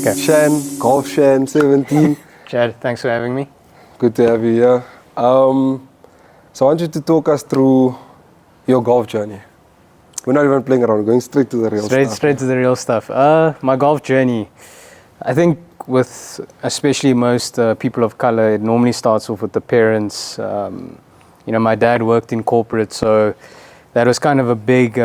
Okay. Shan, Golf Shan 17. Chad, thanks for having me. Good to have you here. So I want you to talk us through your golf journey. We're not even playing around, we're going straight to the real stuff. Straight to the real stuff. My golf journey, I think with especially most people of color, it normally starts off with the parents. My dad worked in corporate, so that was kind of a big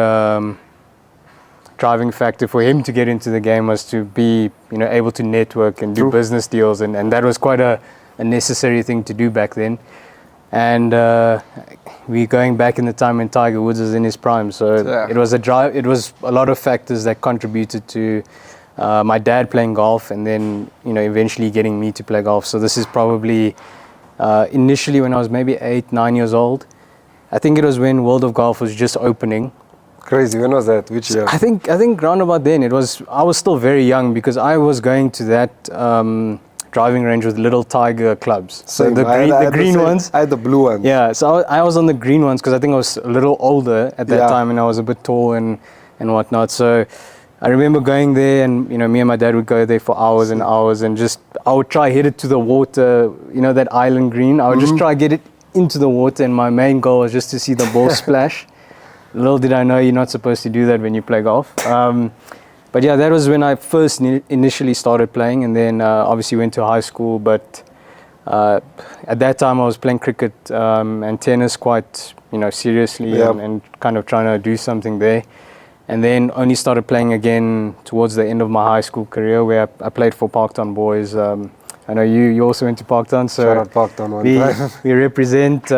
driving factor for him to get into the game, was to be able to network and do business deals, and that was quite a necessary thing to do back then. And we're going back in the time when Tiger Woods was in his prime, so it was a lot of factors that contributed to my dad playing golf, and then eventually getting me to play golf. So this is probably initially when I was maybe 8-9 years old. I think it was when World of Golf was just opening. Crazy. When was that? Which year? I think round about then. I was still very young, because I was going to that driving range with little Tiger clubs. So the green ones. I had the blue ones. Yeah, so I was on the green ones because I think I was a little older at that time, and I was a bit tall and whatnot. So I remember going there, and me and my dad would go there for hours and hours, and I would try hit it to the water, that island green. I would just try get it into the water, and my main goal was just to see the ball splash. Little did I know you're not supposed to do that when you play golf. But yeah, that was when I first initially started playing, and then obviously went to high school. But at that time I was playing cricket and tennis quite seriously, and kind of trying to do something there. And then only started playing again towards the end of my high school career, where I played for Parktown Boys. I know you also went to Parktown, so shout out Parktown one time. We represent.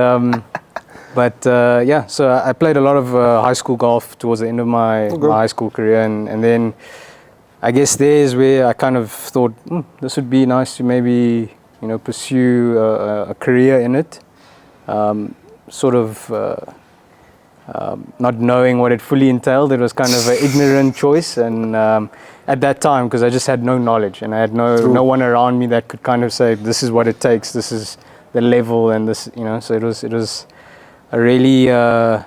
So I played a lot of high school golf towards the end of my high school career, and then I guess there's where I kind of thought this would be nice to maybe pursue a career in it, not knowing what it fully entailed. It was kind of an ignorant choice, and at that time, because I just had no knowledge, and I had no one around me that could kind of say this is what it takes, this is the level, and this so it was a really, I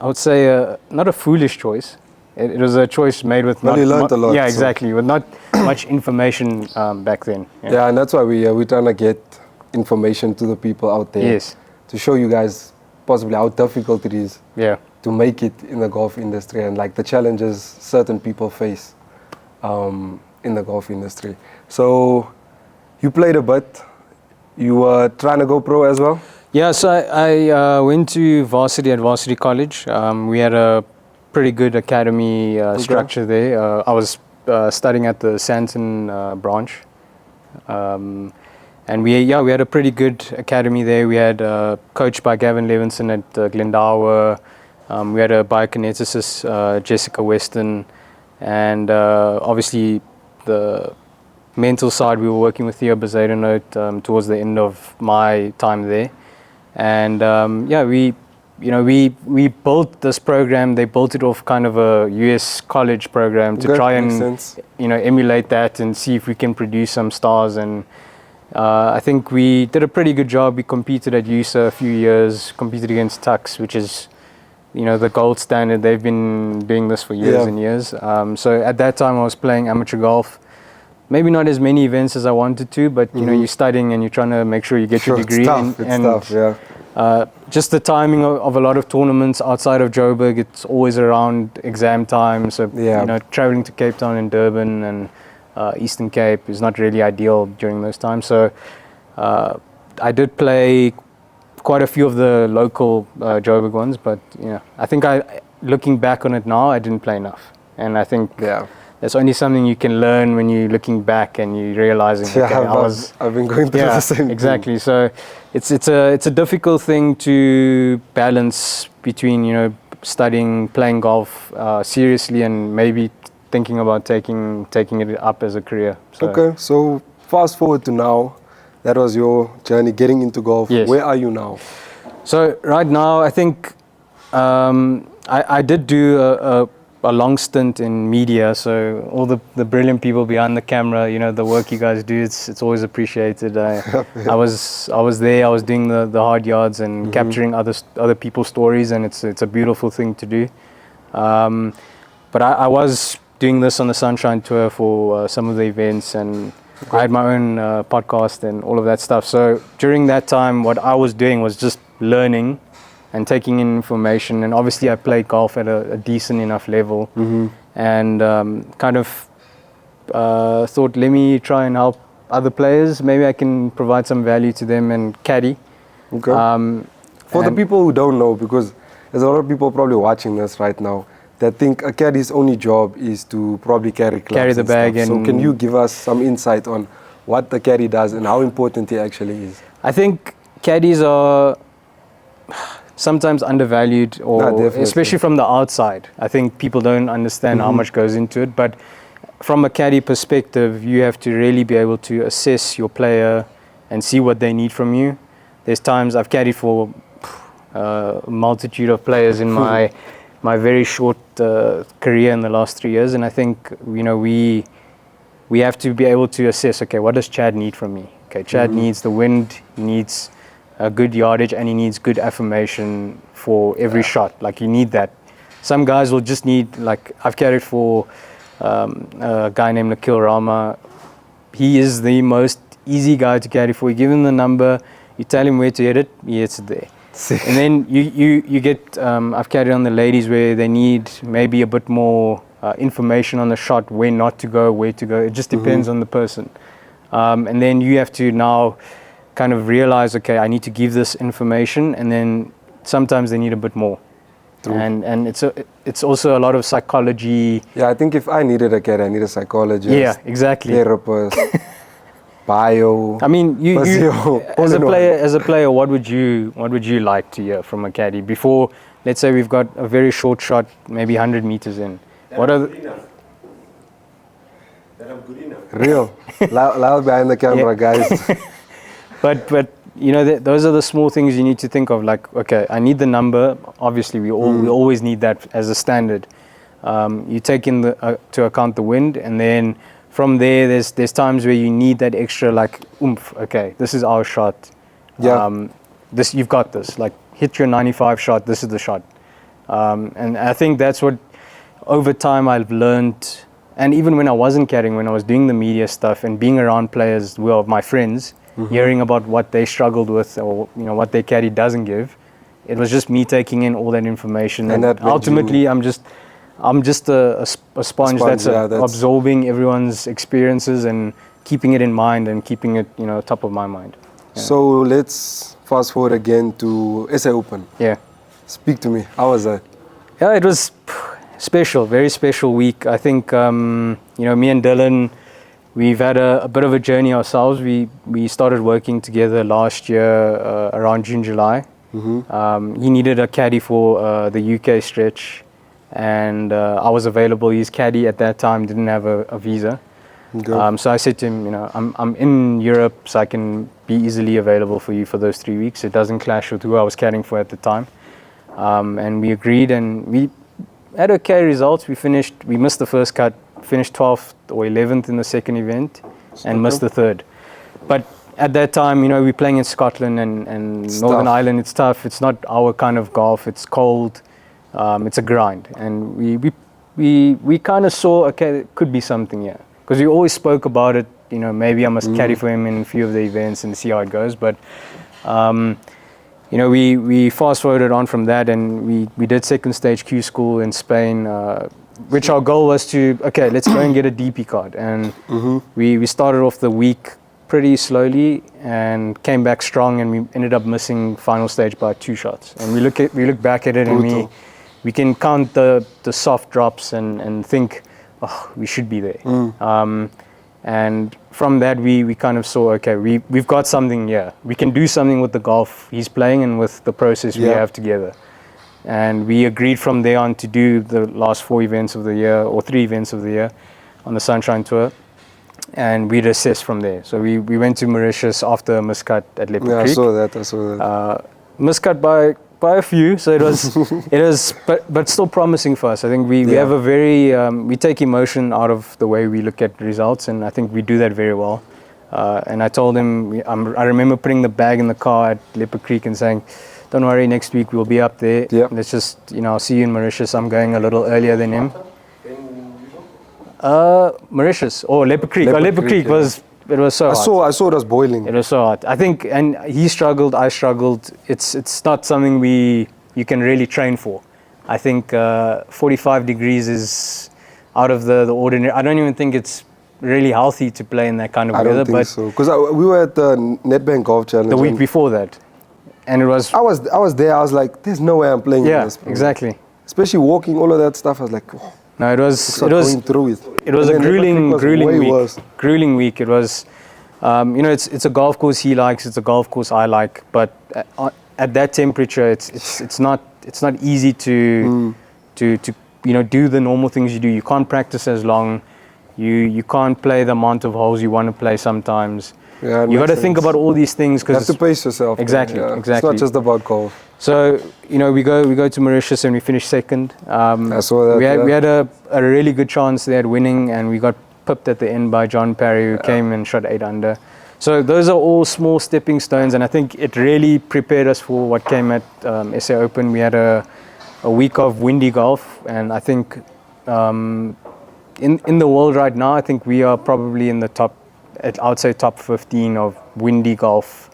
would say, not a foolish choice. It was a choice made with you learned a lot. Yeah, exactly, with not much information back then. Yeah, and that's why we're trying to get information to the people out there. Yes. To show you guys possibly how difficult it is to make it in the golf industry, and like the challenges certain people face in the golf industry. So you played a bit. You were trying to go pro as well? Yeah, so I went to varsity at Varsity College. We had a pretty good academy structure there. I was studying at the Santon branch. And we had a pretty good academy there. We had coached by Gavin Levinson at Glendower. We had a biokineticist, Jessica Weston. And obviously the mental side, we were working with Theo Bezadenote towards the end of my time there. And we built this program. They built it off kind of a US college program to try and emulate that and see if we can produce some stars. And I think we did a pretty good job. We competed at USA a few years, competed against Tux, which is the gold standard. They've been doing this for years and years. So at that time I was playing amateur golf. Maybe not as many events as I wanted to, but you're studying and you're trying to make sure you get your degree. It's tough. Just the timing of a lot of tournaments outside of Joburg, it's always around exam time. So traveling to Cape Town and Durban and Eastern Cape is not really ideal during those times. So I did play quite a few of the local Joburg ones, but I think looking back on it now, I didn't play enough, and I think that's only something you can learn when you're looking back and you're realizing. I've been going through the same exactly. So it's a difficult thing to balance between studying, playing golf seriously, and maybe thinking about taking it up as a career. So fast forward to now. That was your journey getting into golf. Yes. Where are you now? So right now, I think I did do a long stint in media, so all the brilliant people behind the camera, the work you guys do, it's always appreciated. I was there, I was doing the hard yards and capturing other people's stories, and it's a beautiful thing to do. But I was doing this on the Sunshine Tour for some of the events, and I had my own podcast and all of that stuff. So during that time, what I was doing was just learning and taking in information. And obviously I played golf at a decent enough level, and kind of thought, let me try and help other players. Maybe I can provide some value to them and Caddie. Okay. For the people who don't know, because there's a lot of people probably watching this right now that think a caddie's only job is to probably carry the bag. And so can you give us some insight on what the caddie does and how important he actually is? I think caddies are sometimes undervalued, or especially from the outside. I think people don't understand how much goes into it. But from a caddie perspective, you have to really be able to assess your player and see what they need from you. There's times I've caddied for a multitude of players in my very short career in the last 3 years, and I think we have to be able to assess, okay, what does Chad need from me? Okay, Chad needs the wind, he needs a good yardage, and he needs good affirmation for every shot. Like, you need that. Some guys will just need, like, I've caddied for a guy named Nikhil Rama. He is the most easy guy to caddy for. You give him the number, you tell him where to hit it, he hits it there. And then you get, I've caddied on the ladies where they need maybe a bit more information on the shot, where not to go, where to go. It just depends on the person. And then you have to now kind of realize, okay, I need to give this information, and then sometimes they need a bit more. And it's also a lot of psychology. Yeah, I think if I needed a caddie, I need a psychologist. Yeah, exactly. Therapist. Bio. I mean, you as a player, what would you like to hear from a caddie before? Let's say we've got a very short shot, maybe 100 meters in. What are the, that I'm good enough. Real, loud behind the camera, guys. But those are the small things you need to think of. Like, okay, I need the number. Obviously, we always need that as a standard. You take in to account the wind, and then from there, there's times where you need that extra, like, oomph. Okay, this is our shot. Yeah. This, you've got this. Like, hit your 95 shot. This is the shot. And I think that's what, over time, I've learned. And even when I wasn't caddying, when I was doing the media stuff and being around players, well, my friends, hearing about what they struggled with, or what their caddy doesn't give, it was just me taking in all that information. And ultimately, I'm just a sponge that's absorbing everyone's experiences and keeping it in mind and keeping it, top of my mind. Yeah. So let's fast forward again to SA Open. Yeah. Speak to me. How was that? Yeah, it was special, very special week. I think, me and Dylan, we've had a bit of a journey ourselves. We started working together last year around June, July. He needed a caddy for the UK stretch, and I was available. His caddy at that time didn't have a visa. So I said to him, I'm in Europe, so I can be easily available for you for those 3 weeks. It doesn't clash with who I was caddying for at the time. And we agreed, and we had okay results. We missed the first cut, finished 12th or 11th in the second event, and missed the third. But at that time, we're playing in Scotland and Northern Ireland. It's tough. It's not our kind of golf. It's cold. It's a grind. And we kind of saw, okay, it could be something here. Because we always spoke about it, maybe I must caddy for him in a few of the events and see how it goes. But, we fast forwarded on from that, and we did second stage Q school in Spain, which our goal was to, okay, let's go and get a DP card. And we started off the week pretty slowly and came back strong, and we ended up missing final stage by 2 shots. And we look back at it, and we can count the soft drops and think, oh, we should be there. And from that, we kind of saw, okay, we've got something here. We can do something with the golf he's playing and with the process we have together. And we agreed from there on to do the last 4 events of the year, or 3 events of the year, on the Sunshine Tour. And we'd assess from there. So we went to Mauritius after a miscut at Leopard Creek. I saw that. Miscut by a few, so it was, but still promising for us. I think we have a very, we take emotion out of the way we look at results, and I think we do that very well. And I told him, I remember putting the bag in the car at Leopard Creek and saying, don't worry, next week we'll be up there. Let's just, I'll see you in Mauritius. I'm going a little earlier than him. Mauritius or Leopard Creek. Leopard Creek yeah. it was so hot. I saw it was boiling. It was so hot. I think, and he struggled, I struggled. It's not something you can really train for. I think 45 degrees is out of the ordinary. I don't even think it's really healthy to play in that kind of weather. I don't think so. Because we were at the Nedbank Golf Challenge the week before that, and it was. I was there. I was like, "There's no way I'm playing in this." Yeah, exactly. Especially walking, all of that stuff. I was like, oh, "No, it was going through it. It was a grueling week. Worse. Grueling week. It was, it's a golf course he likes. It's a golf course I like. But at that temperature, it's not easy to do the normal things you do. You can't practice as long. You can't play the amount of holes you want to play sometimes. Yeah, you got to think about all these things because you have to pace yourself. Exactly, yeah. exactly. It's not just about golf. So we go to Mauritius and we finished second. I saw that. We had a really good chance there at winning, and we got pipped at the end by John Parry, who came and shot 8 under. So those are all small stepping stones, and I think it really prepared us for what came at SA Open. We had a week of windy golf, and I think in the world right now, I think we are probably in the top, I would say top 15 of windy golf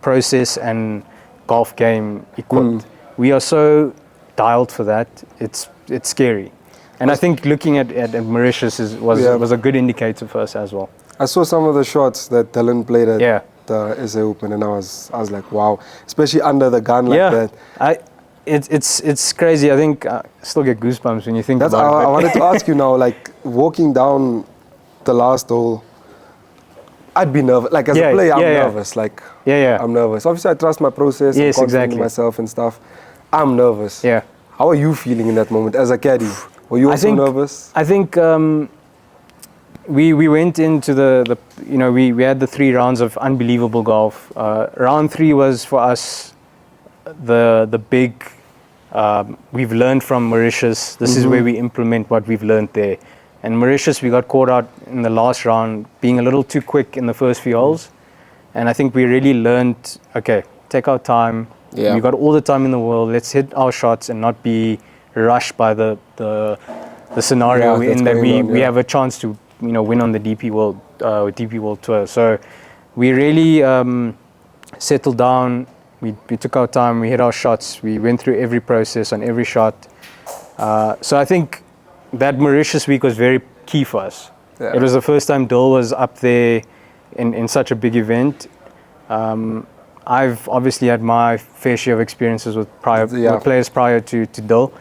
process and golf game equipped. We are so dialed for that. It's scary, and I think looking at Mauritius was a good indicator for us as well. I saw some of the shots that Dylan played at the SA Open, and I was like, wow, especially under the gun like that. It's crazy. I think I still get goosebumps when you think about it. I wanted to ask you now, like walking down the last hole, I'd be nervous. Like as a player, I'm nervous. Like I'm nervous. Obviously, I trust my process. Yes, I'm confident exactly. in myself and stuff. I'm nervous. Yeah. How are you feeling in that moment as a caddy? Were you also nervous? I think we went into the we had the 3 rounds of unbelievable golf. Round 3 was for us the big. We've learned from Mauritius. This is where we implement what we've learned there. And Mauritius, we got caught out in the last round, being a little too quick in the first few holes. And I think we really learned, okay, take our time. Yeah. We got all the time in the world. Let's hit our shots and not be rushed by the scenario we're in, that we have a chance to win on the DP World Tour. So we really settled down. We took our time. We hit our shots. We went through every process on every shot. So I think that Mauritius week was very key for us. Yeah. It was the first time Dill was up there in such a big event. I've obviously had my fair share of experiences with players prior to Dill.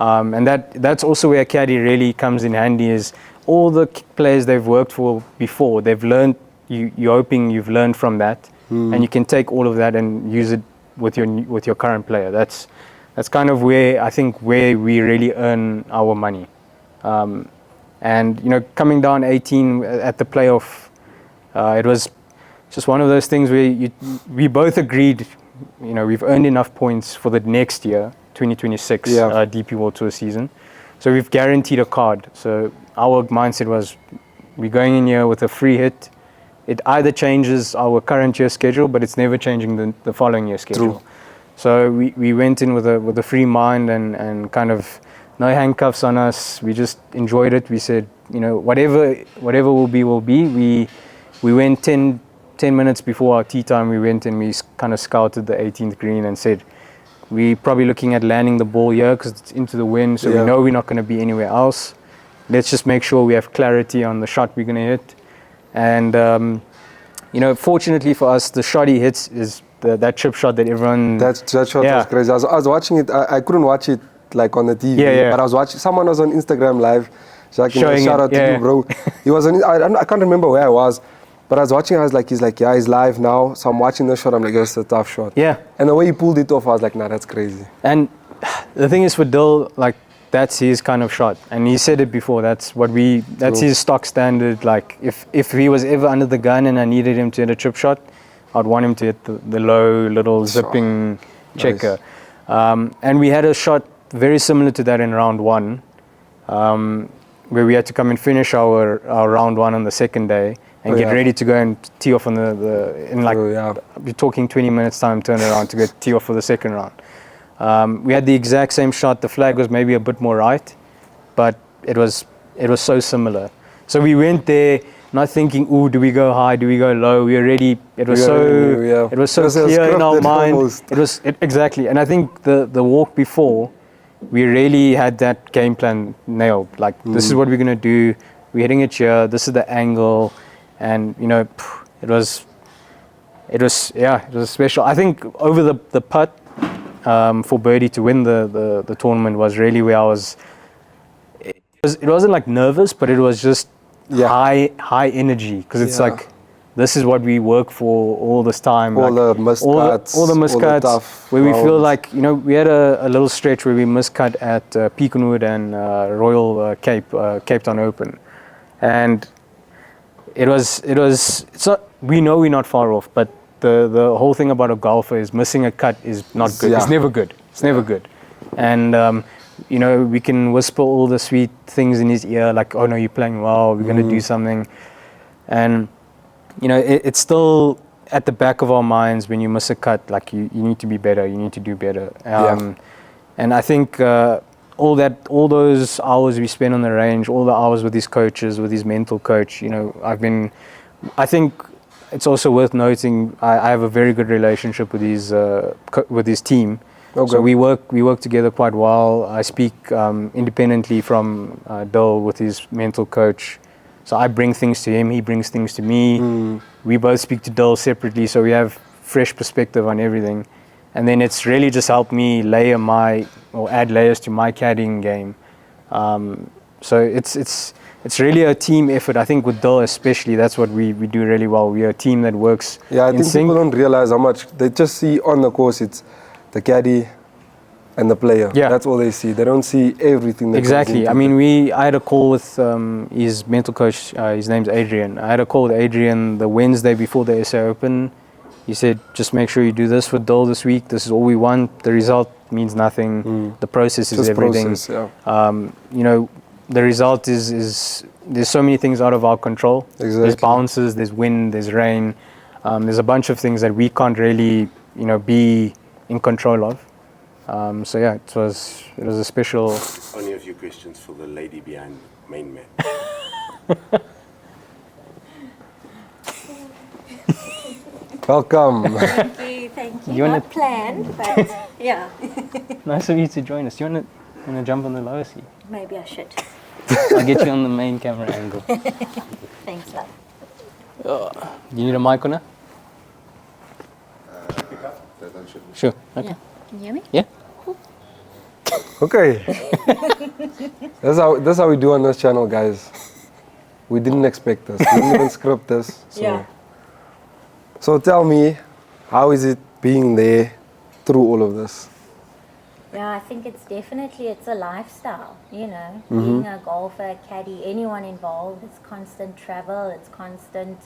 And that's also where Caddie really comes in handy, is all the players they've worked for before, they've learned, you're hoping you've learned from that, and you can take all of that and use it with your current player. That's kind of where I think where we really earn our money. And coming down 18 at the playoff, it was just one of those things where we both agreed, we've earned enough points for the next year, 2026 DP World Tour season. So we've guaranteed a card. So our mindset was, we're going in here with a free hit. It either changes our current year schedule, but it's never changing the following year schedule. True. So we went in with a free mind and kind of no handcuffs on us. We just enjoyed it. We said, whatever will be, will be. We went 10 minutes before our tee time. We went and we kind of scouted the 18th green and said, we're probably looking at landing the ball here because it's into the wind, so we know we're not going to be anywhere else. Let's just make sure we have clarity on the shot we're going to hit. And, fortunately for us, the shot he hits is that chip shot that everyone... That shot was crazy. I was watching it. I couldn't watch it like on the TV, but I was watching... Someone was on Instagram Live. Shout out to you, bro. He was on... I can't remember where I was, but I was watching. I was like, he's live now. So I'm watching the shot. I'm like, it's a tough shot. Yeah. And the way he pulled it off, I was like, nah, that's crazy. And the thing is, for Dill, like, that's his kind of shot. And he said it before, that's his stock standard. Like, if he was ever under the gun and I needed him to hit a chip shot, I'd want him to hit the low, little zipping checker. And we had a shot very similar to that in round 1, where we had to come and finish our round 1 on the second day and get ready to go and tee off on you're talking 20 minutes time, turn around to go tee off for the second round. We had the exact same shot. The flag was maybe a bit more right, but it was it was so similar. So we went there not thinking, ooh, do we go high, do we go low? We already, it was so clear in our mind. Exactly. And I think the walk before, we really had that game plan nailed. Like, this is what we're going to do. We're hitting it here. This is the angle. And, you know, it was special. I think over the putt for birdie to win the tournament was really where I was. It wasn't like nervous, but it was just high energy, because it's like, this is what we work for all this time. All the miscuts. All the miscuts, where we feel like, you know, we had a little stretch where we miscut at Peakenwood and Royal Cape Town Open. And it's not, we know we're not far off, but the whole thing about a golfer is missing a cut is not good. It's never good. It's never good. And, you know, we can whisper all the sweet things in his ear, like, oh no, you're playing well, we're going to do something. And, you know, it's still at the back of our minds when you miss a cut, like, you need to be better, you need to do better. And I think all those hours we spent on the range, all the hours with his coaches, with his mental coach, you know, I think it's also worth noting, I have a very good relationship with his team. Okay. So we work together quite well. I speak independently from Dill with his mental coach. So I bring things to him, he brings things to me. We both speak to Dill separately, so we have fresh perspective on everything. And then it's really just helped me add layers to my caddying game. So it's really a team effort. I think with Dill especially, that's what we do really well. We are a team that works in sync. Yeah, I think people don't realize how much, they just see on the course, it's the caddy and the player. Yeah. That's all they see. They don't see everything that exactly. I mean, I had a call with his mental coach. His name's Adrian. I had a call with Adrian the Wednesday before the SA Open. He said, just make sure you do this for Dill this week. This is all we want. The result means nothing. The process is just everything. You know, the result is there's so many things out of our control. Exactly. There's bounces, there's wind, there's rain. There's a bunch of things that we can't really, you know, be in control of. So yeah, it was a special. Only a few questions for the lady behind main man. Welcome. Thank you. Not planned, but yeah. Nice of you to join us. Do you want to jump on the lower seat? Maybe I should. I'll get you on the main camera angle. Thanks, love. You need a mic on her? Sure. Okay. Yeah. Can you hear me? Yeah. Okay. That's how we do on this channel, guys. We didn't expect this. We didn't even script this. So. Yeah. So tell me, how is it being there through all of this? Yeah, I think it's a lifestyle, you know. Being a golfer, caddy, anyone involved, it's constant travel, it's constant.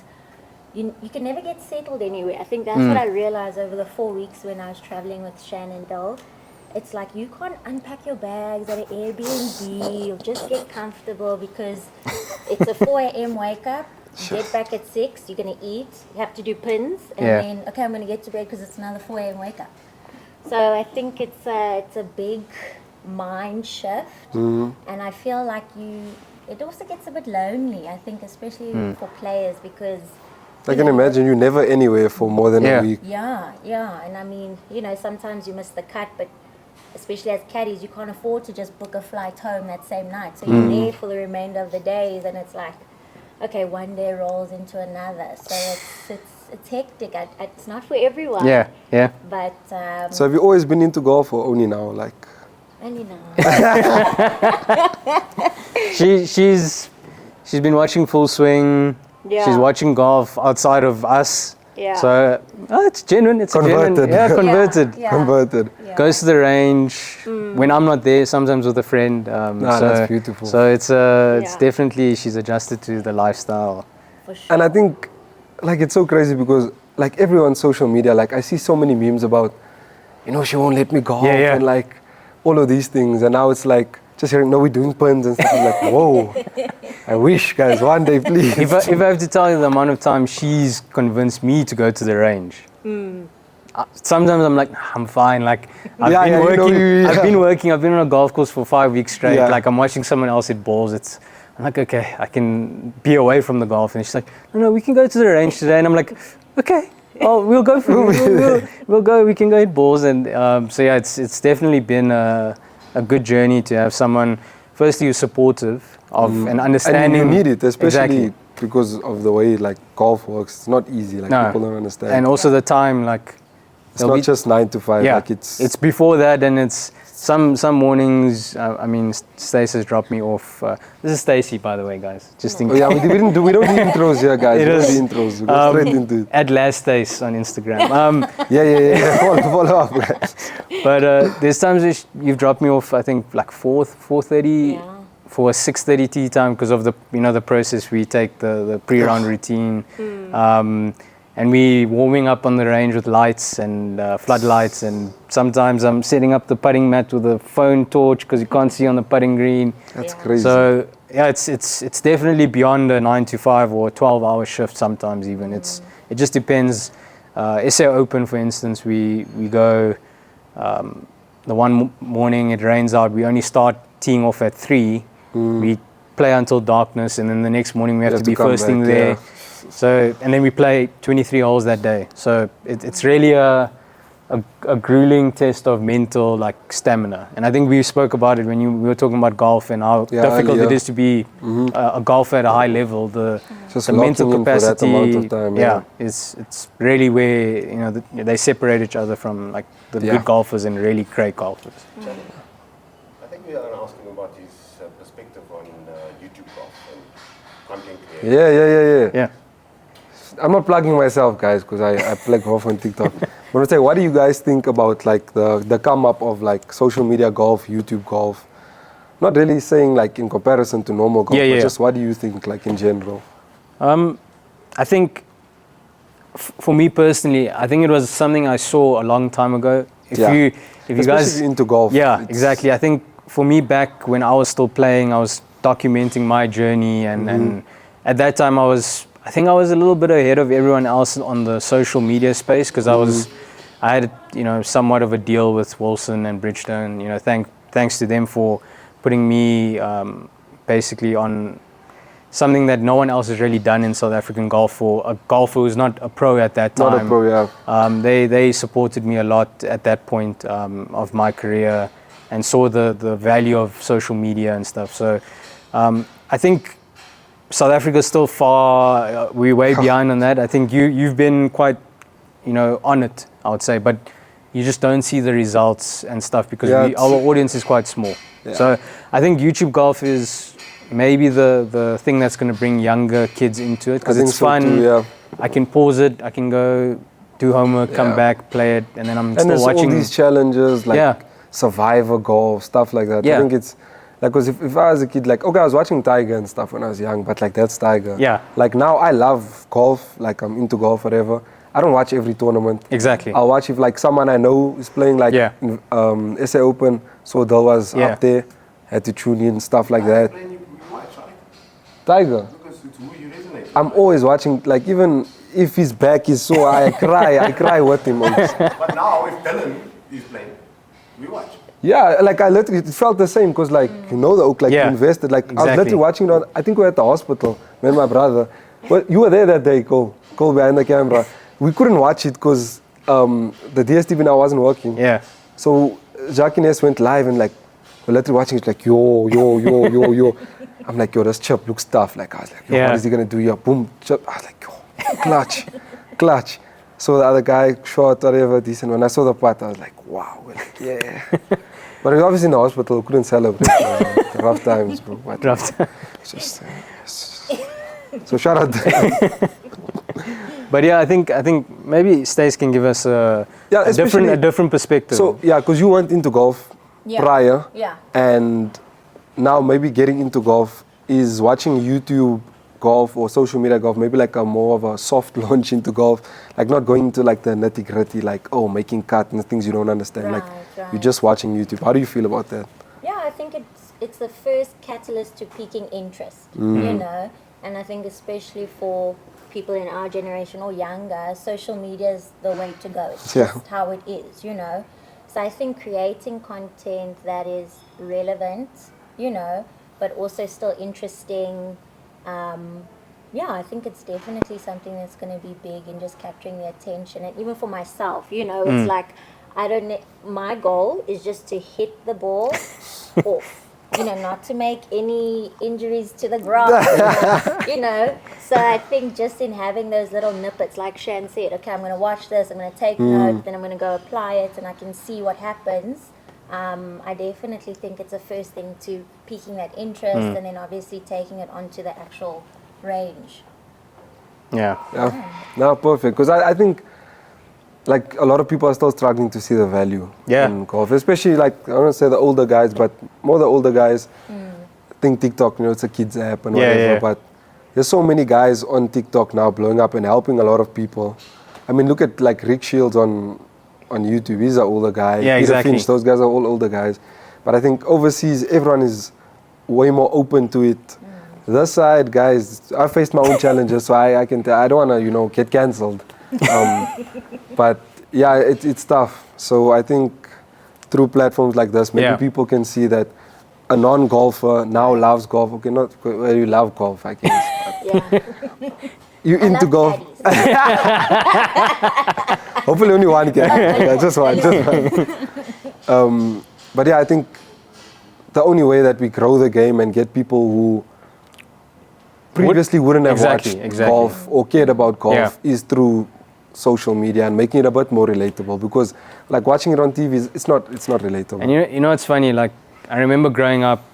You can never get settled anywhere. I think that's what I realized over the 4 weeks when I was traveling with Shan and Dill. It's like you can't unpack your bags at an Airbnb or just get comfortable, because it's a 4 a.m. wake up. Get back at 6, you're going to eat, you have to do pins, and then, okay, I'm going to get to bed because it's another 4 a.m. wake up. So I think it's a big mind shift, and I feel like it also gets a bit lonely, I think, especially for players, because I can imagine you're never anywhere for more than a week. Yeah, and I mean, you know, sometimes you miss the cut, but especially as caddies, you can't afford to just book a flight home that same night. So you're there for the remainder of the days, and it's like, okay, one day rolls into another. So it's hectic. It's not for everyone. Yeah. But so have you always been into golf, or only now? Only now. She's been watching Full Swing. Yeah. She's watching golf outside of us. Yeah. So it's genuine. It's converted. Converted. Yeah. Converted. Yeah. Goes to the range when I'm not there. Sometimes with a friend. That's beautiful. So it's definitely, she's adjusted to the lifestyle. For sure. And I think, like, it's so crazy because, like, everyone's social media, like, I see so many memes about, you know, she won't let me golf and like all of these things, and now it's like just hearing, no, we're doing pins and stuff. I'm like, whoa. I wish, guys, one day, please. If I have to tell you the amount of time she's convinced me to go to the range. Sometimes I'm like, I'm fine. Like, I've been working. I've been on a golf course for 5 weeks straight. Like, I'm watching someone else hit balls. I'm like, okay, I can be away from the golf. And she's like, no, we can go to the range today. And I'm like, okay, oh, we'll go for it. We'll go. We can go hit balls. And so yeah, it's definitely been a good journey to have someone, firstly, who's supportive of and understanding. And you need it, especially because of the way like golf works. It's not easy. Like people don't understand. And also the time, like it's not just 9 to 5. Yeah, like it's before that, and it's some mornings. I mean, Stacey has dropped me off. This is Stacey, by the way, guys. Just in case. yeah, we don't do intros here, guys. We don't do intros. We go straight into it. At last Stace on Instagram. Yeah. Follow up, guys. But there's times you've dropped me off. I think like 4:30 for a 6:30 tee time because of the the process we take, the pre-round routine. And we warming up on the range with lights and floodlights, and sometimes I'm setting up the putting mat with a phone torch because you can't see on the putting green. That's crazy. So yeah, it's definitely beyond a 9 to 5 or 12-hour shift. Sometimes even it just depends. SA Open, for instance, we go. The one morning it rains out. We only start teeing off at 3. We play until darkness, and then the next morning we have to be first thing there. Yeah. So, and then we play 23 holes that day. So it's really a grueling test of mental stamina. And I think we spoke about it when we were talking about golf and how difficult it is to be a golfer at a high level. The mental capacity, for that amount of time, it's really where they separate each other from the good golfers and really great golfers. I think we are asking about his perspective on YouTube golf and content creation. Yeah. I'm not plugging myself, guys, because I play golf on TikTok. But I say, what do you guys think about the come up of social media golf, YouTube golf? Not really saying in comparison to normal golf, but just what do you think in general? I think for me personally, I think it was something I saw a long time ago. If you guys into golf, exactly. I think for me back when I was still playing, I was documenting my journey, and at that time I think I was a little bit ahead of everyone else on the social media space because I had somewhat of a deal with Wilson and Bridgestone. Thanks to them for putting me basically on something that no one else has really done in South African golf for a golfer who's not a pro at that time. Not a pro, yeah. They supported me a lot at that point of my career and saw the value of social media and stuff. So I think South Africa's still far, we're way behind on that. I think you've been quite, on it, I would say, but you just don't see the results and stuff because our audience is quite small. Yeah. So I think YouTube golf is maybe the thing that's going to bring younger kids into it because it's fun. Too, yeah. I can pause it, I can go do homework, come back, play it, and then I'm still watching. And all these challenges Survivor golf, stuff like that. I think it's because if I was a kid, I was watching Tiger and stuff when I was young, but that's Tiger. Yeah. Now I love golf, I'm into golf, whatever. I don't watch every tournament. Exactly. I'll watch if someone I know is playing SA Open, so Dell was up there, had to tune in, stuff like that. Tiger. Because it's who you resonate with. I'm always watching, even if his back is so I cry with him. But now if Dylan is playing, we watch. Yeah, I literally, it felt the same because, the Oak, you invested. I was literally watching it I think we were at the hospital, me and my brother. Well, you were there that day, Cole behind the camera. We couldn't watch it because the DSTV now wasn't working. Yeah. So, Jacques Ines went live and, we're literally watching it yo. I'm like, yo, this chip looks tough. I was like, yo, what is he going to do here? Boom, chip. I was like, yo, clutch. So the other guy shot whatever decent. When I saw the putt, I was like, wow, yeah. But we obviously in the hospital, couldn't celebrate. Rough times, bro. Rough times. Just, so shout out. But I think maybe Stace can give us a different perspective. So because you went into golf prior, and now maybe getting into golf is watching YouTube golf or social media golf, maybe a more of a soft launch into golf, not going into the nitty gritty, making cuts and things you don't understand. Right. You're just watching YouTube. How do you feel about that? Yeah, I think it's the first catalyst to piquing interest, and I think especially for people in our generation or younger, social media is the way to go. It's just how it is, So I think creating content that is relevant, but also still interesting. Yeah, I think it's definitely something that's going to be big in just capturing the attention. And even for myself, you know, it's like, my goal is just to hit the ball off. You know, not to make any injuries to the grass, you know. So I think just in having those little nippets, like Shan said, okay, I'm going to watch this, I'm going to take note, then I'm going to go apply it, and I can see what happens. I definitely think it's the first thing to piquing that interest, and then obviously taking it onto the actual range. Yeah. No, perfect. Because I think, like, a lot of people are still struggling to see the value in golf, especially, like, I don't want to say the older guys, but more the older guys think TikTok, you know, it's a kid's app and whatever, but there's so many guys on TikTok now blowing up and helping a lot of people. I mean, look at, like, Rick Shields on YouTube. He's an older guy. Yeah, Peter exactly. Finch, those guys are all older guys. But I think overseas, everyone is way more open to it. This side, guys, I faced my own challenges, so I can tell, I don't want to, you know, get cancelled. But yeah, it's tough. So I think through platforms like this, maybe people can see that a non-golfer now loves golf. Okay, not well, you love golf, I guess. You into golf? Hopefully only one can. Just one. But yeah, I think the only way that we grow the game and get people who previously wouldn't have watched golf or cared about golf is through social media and making it a bit more relatable, because like watching it on TV it's not relatable. And you know it's funny, like I remember growing up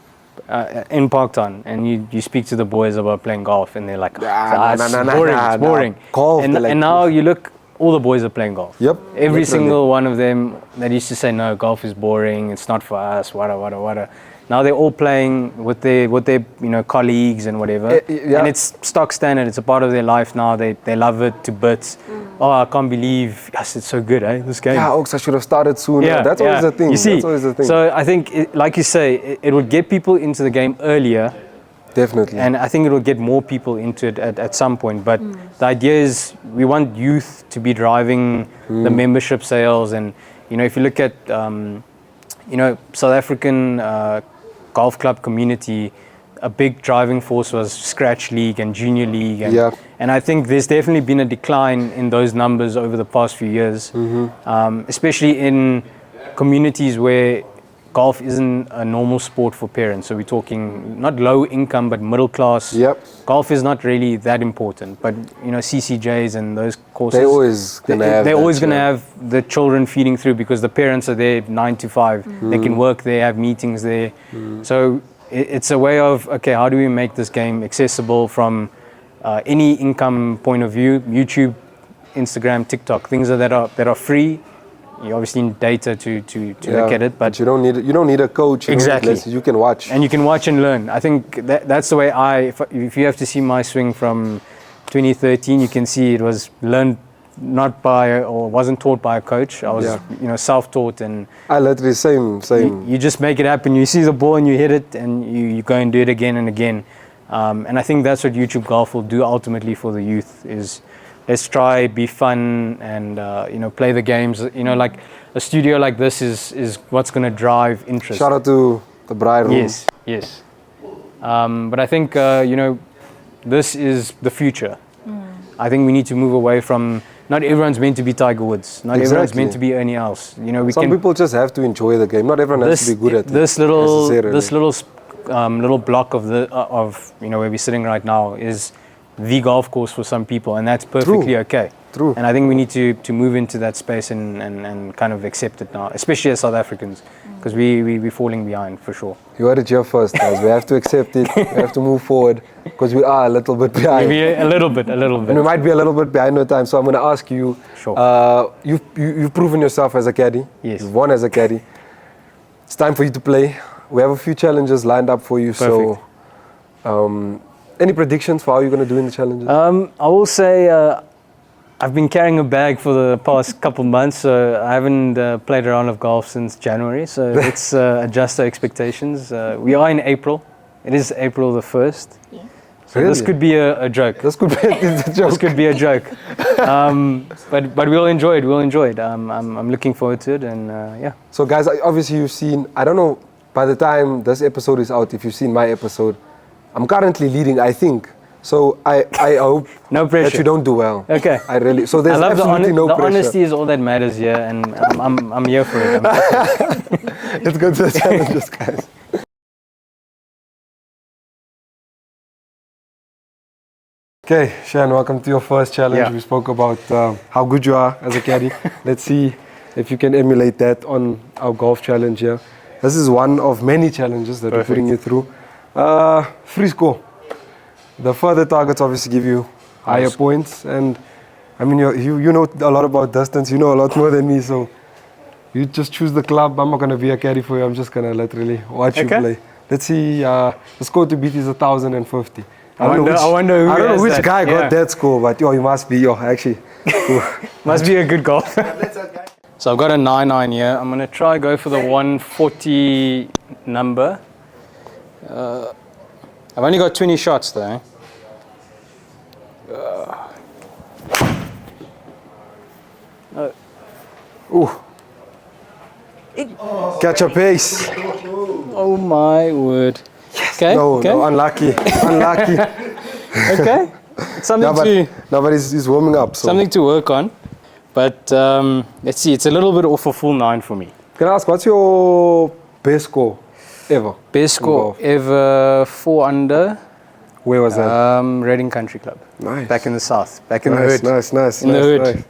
in Parktown, and you speak to the boys about playing golf and they're like, it's boring. Golf, and now you look, all the boys are playing golf. Yep. Every single one of them that used to say no, golf is boring, it's not for us, wada. Now they're all playing with their colleagues and whatever. And it's stock standard. It's a part of their life now. They love it to bits. Oh, I can't believe, yes, it's so good, this game. Yeah, Oaks, I should have started sooner. Yeah, that's always the thing. You see, that's always the thing. So I think, like you say, it would get people into the game earlier. Definitely. And I think it will get more people into it at some point. But the idea is we want youth to be driving the membership sales. And, if you look at, South African golf club community, a big driving force was Scratch League and Junior League. And I think there's definitely been a decline in those numbers over the past few years, especially in communities where golf isn't a normal sport for parents. So we're talking not low income, but middle class. Golf is not really that important. But, CCJs and those courses, they're always going to have the children feeding through, because the parents are there 9 to 5. They can work there, have meetings there. So it's a way of, okay, how do we make this game accessible from any income point of view? YouTube, Instagram, TikTok, things that are free. You obviously need data to look at it, but you don't need a coach. Exactly. You can watch, and you can watch and learn. I think that's the way if you have to see my swing from 2013, you can see it was learned not by or wasn't taught by a coach. I was self-taught, and I literally same. You just make it happen. You see the ball and you hit it, and you go and do it again and again. And I think that's what YouTube Golf will do ultimately for the youth is. Let's try, be fun, and play the games. Like a studio like this is what's going to drive interest. Shout out to the Bride Room. Yes. But I think this is the future. I think we need to move away from. Not everyone's meant to be Tiger Woods. Not everyone's meant to be any else. Some people just have to enjoy the game. Not everyone has to be good at this. Little block of where we're sitting right now is the golf course for some people, and that's perfectly okay. True. And I think we need to move into that space and kind of accept it now, especially as South Africans, because we're falling behind for sure. You heard it here first, guys. We have to accept it. We have to move forward, because we are a little bit behind. Maybe a little bit. And we might be a little bit behind no time. So I'm going to ask you. Sure. You've proven yourself as a caddy. Yes. You've won as a caddy. It's time for you to play. We have a few challenges lined up for you. Perfect. So. Any predictions for how you're going to do in the challenges? I will say I've been carrying a bag for the past couple months, so I haven't played a round of golf since January, so let's adjust our expectations. We are in April. It is April the 1st. Yeah. So really? This could be a joke. This could be a joke. This could be a joke. But we'll enjoy it. I'm looking forward to it, and yeah. So guys, obviously you've seen, I don't know by the time this episode is out, if you've seen my episode, I'm currently leading, I think. So I hope no pressure. that you don't do well. Okay. I really. So there's absolutely no pressure. The honesty is all that matters here, and I'm here for it. Let's go to the challenges, guys. Okay, Shan, welcome to your first challenge. Yeah. We spoke about how good you are as a caddy. Let's see if you can emulate that on our golf challenge here. This is one of many challenges that we're putting you through. Free score. The further targets obviously give you higher points, and I mean you know a lot about distance. You know a lot more than me, so you just choose the club. I'm not gonna be a caddy for you. I'm just gonna literally watch you play. Let's see. The score to beat is 1,050. I don't know which guy got that score, but you must be actually. Must be a good golfer. So I've got a 9-9 here. I'm gonna try go for the 140 number. I've only got 20 shots though. Catch a pace. Oh my word. Yes. Okay. No, unlucky. Unlucky. Okay. Something but he's warming up. So. Something to work on. But let's see, it's a little bit off a full 9 for me. Can I ask, what's your best score ever? Best score ever, 4 under. Where was that? Reading Country Club. Nice. Back in the south. Back in the hood. Nice. In the hood. Nice.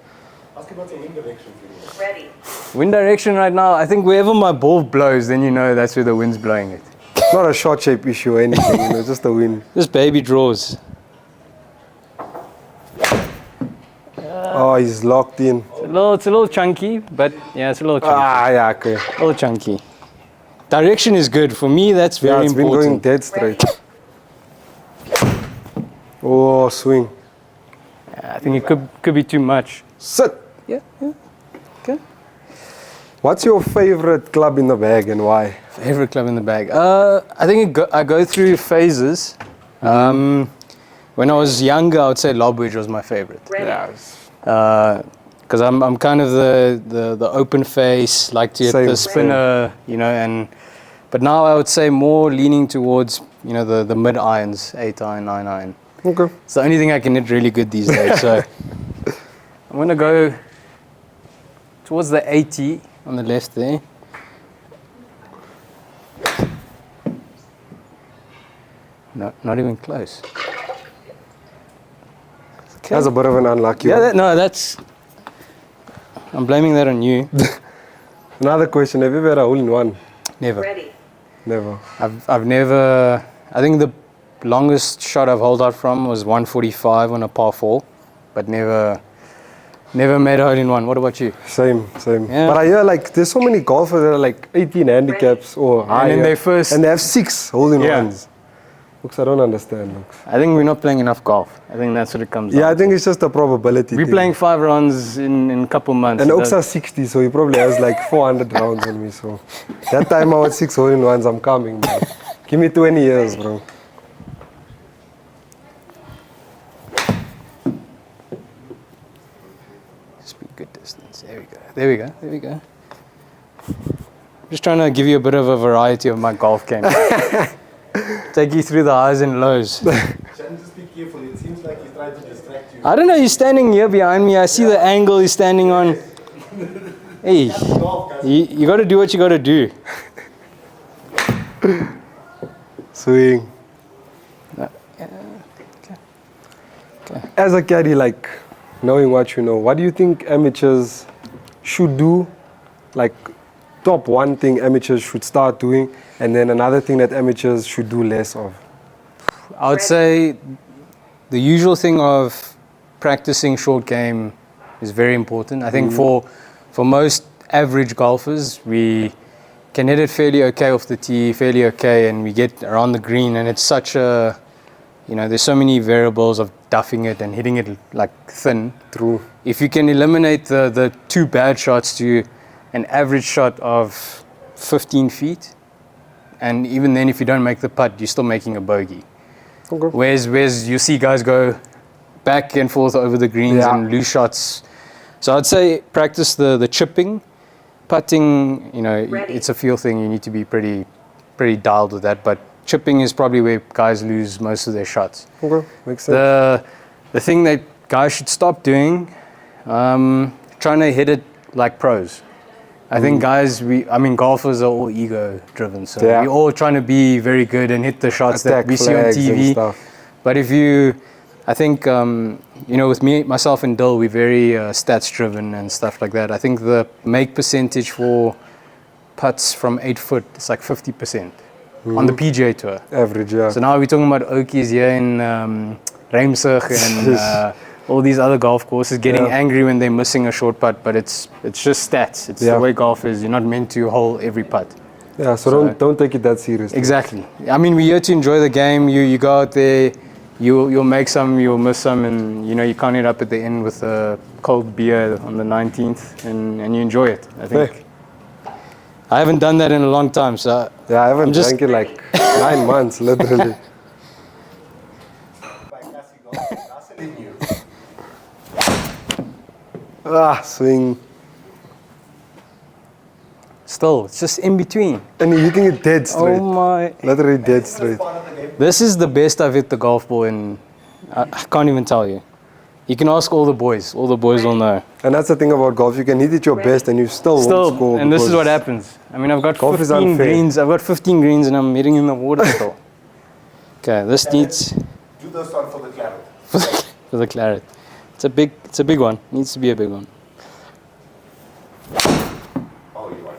Ask about the wind direction. Ready. Wind direction right now, I think wherever my ball blows, then you know that's where the wind's blowing it. It's not a shot shape issue or anything, just the wind. Just baby draws. Oh, he's locked in. It's a little chunky, but yeah, it's a little chunky. Yeah, okay. A little chunky. Direction is good. For me, that's very it's important. been going dead straight. Oh, swing. Yeah, I think it could be too much. Sit. Yeah. Okay. What's your favorite club in the bag and why? Favorite club in the bag? I think I go through phases. When I was younger, I would say Lobwedge was my favorite. Yes. Because I'm kind of the open face, like to hit the spinner, but now I would say more leaning towards the mid irons, 8 iron, 9 iron. Okay. It's the only thing I can hit really good these days. So I'm gonna go towards the 80 on the left there. No, not even close. Okay. That's a bit of an unlucky one. I'm blaming that on you. Another question, have you ever had a hole-in-one? Never. Ready. Never. I've never, I think the longest shot I've holed out from was 145 on a par 4, but never made a hole-in-one. What about you? Same. Yeah. But I hear there's so many golfers that are 18 handicaps or higher. And then and they have 6 hole-in-ones. Looks, I don't understand. Looks. I think we're not playing enough golf. I think that's what it comes down to. I think it's just a probability We're thing. playing 5 rounds in a couple months. And Oaks are 60, so he probably has 400 rounds on me. So that time I was 6 hole-in-ones, I'm coming, bro. Give me 20 years, bro. Just be good distance. There we go. Just trying to give you a bit of a variety of my golf game. Take you through the highs and lows. Shan, just be careful. It seems like he's trying to distract you. I don't know, he's standing here behind me. I see the angle he's standing on. Hey, you got to do what you got to do. Swing. Okay. As a caddy, knowing what you know, what do you think amateurs should do? Top one thing amateurs should start doing, and then another thing that amateurs should do less of? I would say the usual thing of practicing short game is very important. I think for most average golfers, we can hit it fairly okay off the tee, fairly okay, and we get around the green, and it's such a, there's so many variables of duffing it and hitting it thin. True. If you can eliminate the 2 bad shots to an average shot of 15 feet, and even then if you don't make the putt, you're still making a bogey. Okay. Whereas you see guys go back and forth over the greens and lose shots. So I'd say practice the chipping. Putting, it's a feel thing. You need to be pretty pretty dialed with that. But chipping is probably where guys lose most of their shots. Okay, makes sense. The thing that guys should stop doing, trying to hit it like pros. I think guys, golfers are all ego driven, so we're all trying to be very good and hit the shots that we see on TV. But I think, with myself and Dill, we're very stats driven and stuff like that. I think the make percentage for putts from 8 foot, it's like 50% on the PGA Tour. Average, yeah. So now we're talking about Okies here in Reimsig and all these other golf courses getting angry when they're missing a short putt, but it's just stats. It's the way golf is. You're not meant to hole every putt. Yeah, so don't take it that seriously. Exactly. I mean, we're here to enjoy the game. You go out there, you'll make some, you'll miss some, and you can't end up at the end with a cold beer on the 19th, and you enjoy it. I think. I haven't done that in a long time, so I haven't drank it like 9 months, literally. Swing. Still, it's just in between. And you're hitting it dead straight. Oh my! Literally dead straight. This is the best I've hit the golf ball in. I can't even tell you. You can ask all the boys. All the boys will know. And that's the thing about golf. You can hit it your best and you still won't score. And this is what happens. I mean, I've got 15 greens. I've got 15 greens and I'm hitting in the water still. Okay, this needs. Do this one for the claret. For the claret. It's a big one. Needs to be a big one. Oh, you want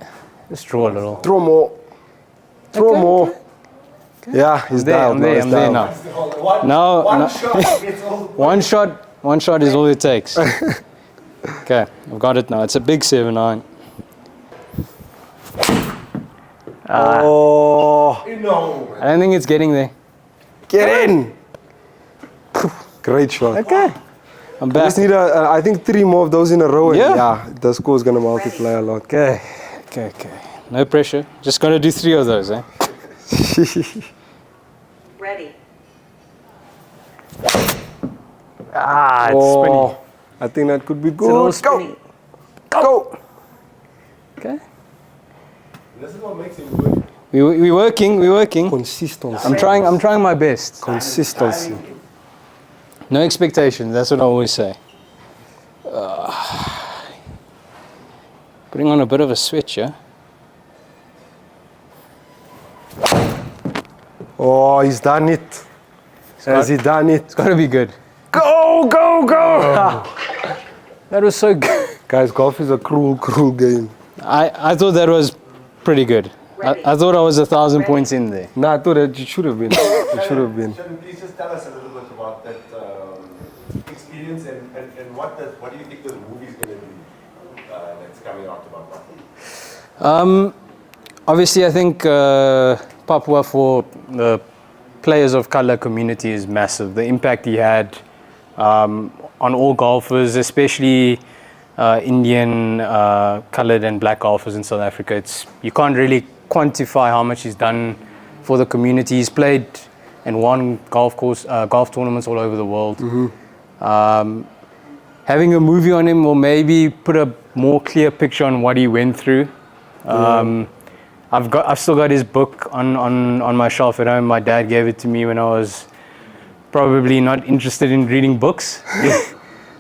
it. Just draw a little. Throw more. Throw more. Okay. Yeah, he's there. down. I'm there now. One shot is all it takes. Okay, I've got it now. It's a big 7-9. Oh. No. I don't think it's getting there. Get in. Great shot. Okay. I'm back. I just need I think 3 more of those in a row. And the score is going to multiply a lot. Okay. No pressure. Just got to do 3 of those, eh? Ready. It's spinny. I think that could be good. Go. Okay. This is what makes him good. We're working. Consistency. I'm trying my best. Consistency. No expectations, that's what I always say. Putting on a bit of a switch, yeah? Oh, he's done it. Has he done it? It's got to be good. Go! That was so good. Guys, golf is a cruel game. I thought that was pretty good. I thought I was 1,000 points in there. Nah, I thought that it should have been. Shan, please just tell us a little bit about that experience and what do you think the movie's going to do that's coming out about that? Obviously, I think Papua for the players of color community is massive. The impact he had on all golfers, especially Indian, colored and black golfers in South Africa. You can't really quantify how much he's done for the community. He's played and won golf tournaments all over the world. Mm-hmm. Having a movie on him will maybe put a more clear picture on what he went through. I've still got his book on my shelf at home. My dad gave it to me when I was probably not interested in reading books.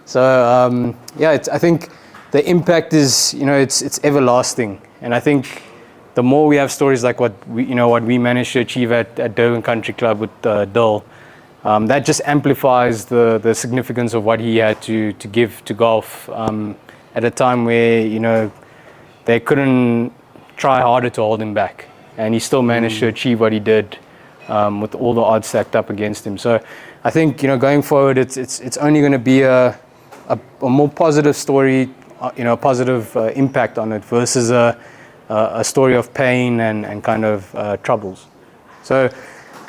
So I think the impact is, it's everlasting, and I think the more we have stories like what we managed to achieve at Durban Country Club with Dill, that just amplifies the significance of what he had to give to golf at a time where they couldn't try harder to hold him back, and he still managed to achieve what he did with all the odds stacked up against him. So I think going forward, it's only going to be a more positive story, a positive impact on it versus a story of pain and kind of troubles. So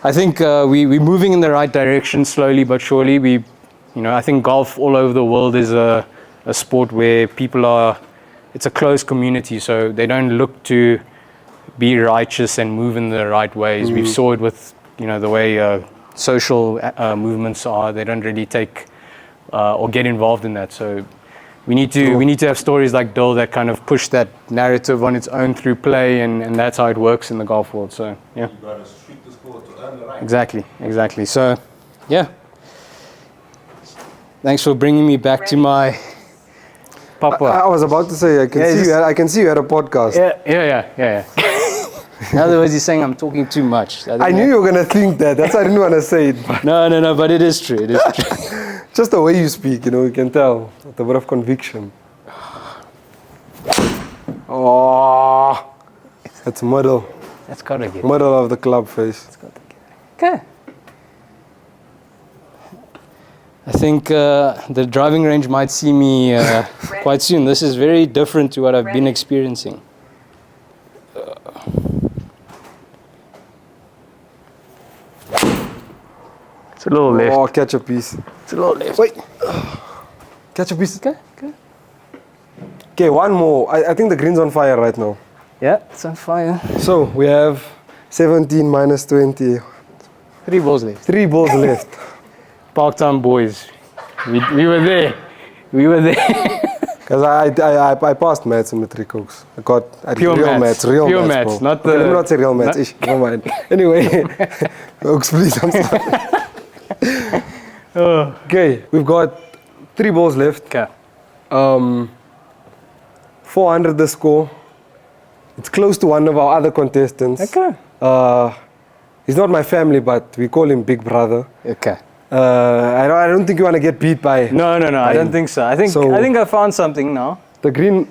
I think we're moving in the right direction slowly but surely. I think golf all over the world is a sport where it's a closed community, so they don't look to be righteous and move in the right ways. We saw it with the way social movements are. They don't really take or get involved in that. So we need to have stories like Dole that kind of push that narrative on its own through play, and that's how it works in the golf world. So yeah. You got to shoot the score to earn the right. Exactly. So yeah. Thanks for bringing me back to my Papa. I was about to say, I can see you had a podcast. Yeah. In other words, you're saying I'm talking too much. I knew you were going to think that. That's why I didn't want to say it. But no, but it is true. It is true. just the way you speak, you can tell. With a bit of conviction. Oh, that's middle. That's got to get middle of the club face. That's got to get okay. I think the driving range might see me quite soon. This is very different to what I've been experiencing. It's a little left. Oh, catch a piece. It's a little left. Wait. Catch a piece. Okay. Okay, one more. I think the green's on fire right now. Yeah, it's on fire. So we have 17 minus 20. 3 balls left. 3 balls left. Parktown boys. We were there. Because I passed maths in Matric Oaks. I got pure real maths. Real pure maths, bro. Not the. Okay, let me not say real maths. Ish, never mind. Anyway, Oaks, please. I'm sorry. Okay, we've got 3 balls left. Okay. 400 the score. It's close to one of our other contestants. Okay. He's not my family, but we call him Big Brother. Okay. I don't think you want to get beat by. No. I don't think so. I think I found something now. The green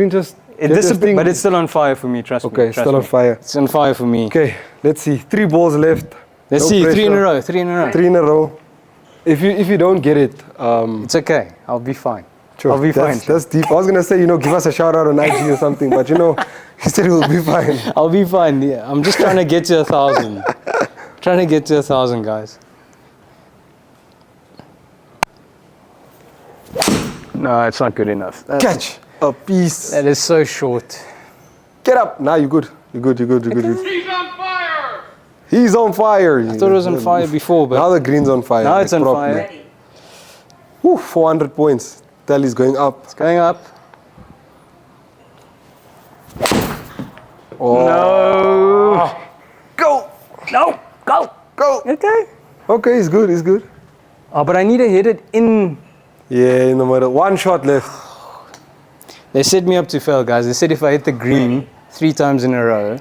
just. But it's still on fire for me. Trust me. Okay, still on fire. It's on fire for me. Okay, let's see. 3 balls left. Let's see. 3 in a row. 3 in a row. 3 in a row. If you don't get it, it's okay. I'll be fine. Sure. I'll be fine. That's deep. I was gonna say, give us a shout out on IG or something, but you said we'll be fine. I'll be fine. Yeah. I'm just trying to get to 1,000. Trying to get to 1,000, guys. No, it's not good enough. Catch a piece. That is so short. Get up. Now you're good. You're good. He's on fire! He's on fire. I thought it was on fire before, but now the green's on fire. now it's on properly. fire. Woo, 400 points. Tally's going up. It's going up. Oh. No. Go. No. Go. Okay. Okay, he's good. Oh, but I need to hit it in. Yeah, in the middle. 1 shot left. They set me up to fail, guys. They said if I hit the green 3 times in a row,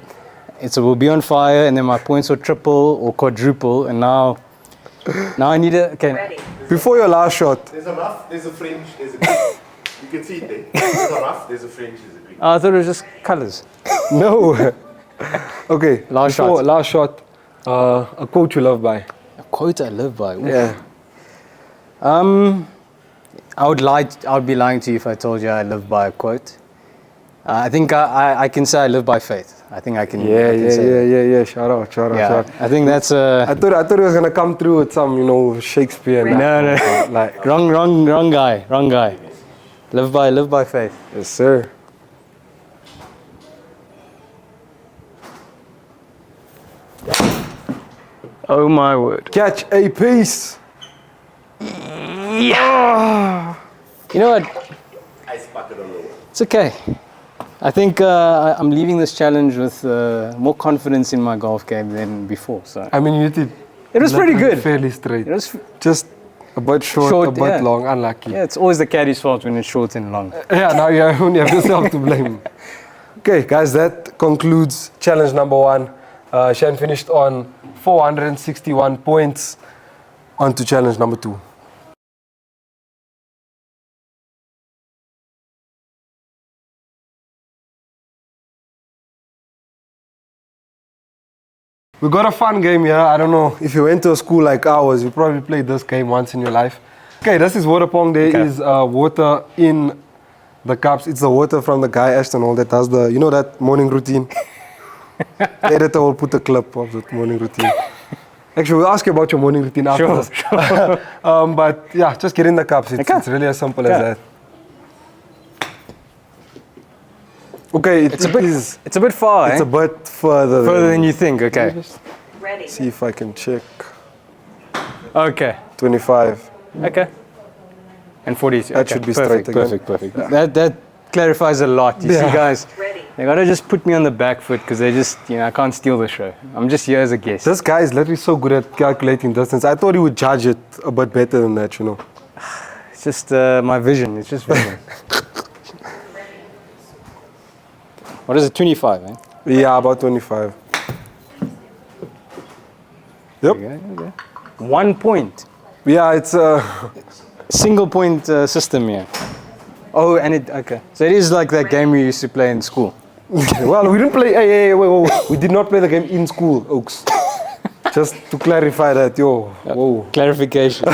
it will be on fire, and then my points will triple or quadruple. And now I need to. Okay. Ready. Before your last shot. There's a rough, there's a fringe, there's a green. You can see it there. There's a rough, there's a fringe, there's a green. Oh, I thought it was just colors. No. Okay. Last shot. A quote you love by. A quote I live by. Oof. Yeah. I would be lying to you if I told you I live by a quote. I think I can say I live by faith. I think I can. Yeah. Shout out. I think that's I thought it was gonna come through with some, Shakespeare. No. Like wrong guy. Live by faith. Yes, sir. Oh my word. Catch a piece. Yeah. You know what? I spotted on the wall. It's okay. I think I'm leaving this challenge with more confidence in my golf game than before. So I mean, you did. It was pretty good. Fairly straight. It was just a bit short, a bit long, unlucky. Yeah, it's always the caddie's fault when it's short and long. Yeah, now you only have yourself to blame. Okay, guys, that concludes challenge number 1. Shan finished on 461 points. On to challenge number 2. We got a fun game here. I don't know if you went to a school like ours, you probably played this game once in your life. Okay, this is water pong. There is water in the cups. It's the water from the guy Ashton Hall that does that morning routine. The editor will put a clip of that morning routine. Actually, we'll ask you about your morning routine after this. Sure. But yeah, just get in the cups. It's really as simple as that. Okay, it's a bit far. It's a bit further than you think. Okay. Ready. See if I can check. Okay. 25. Okay. And 40. That should be straight again. Perfect. That clarifies a lot. You see, guys, they gotta just put me on the back foot because they just, I can't steal the show. I'm just here as a guest. This guy is literally so good at calculating distance. I thought he would judge it a bit better than that, It's just my vision. It's just vision. What is it, 25, eh? Yeah, about 25. Yep. Okay. 1 point. Yeah, it's Single point system here. Oh, and okay. So it is like that game we used to play in school. well, we didn't play. Hey, wait. We did not play the game in school, Oaks. Just to clarify that, whoa. Clarification.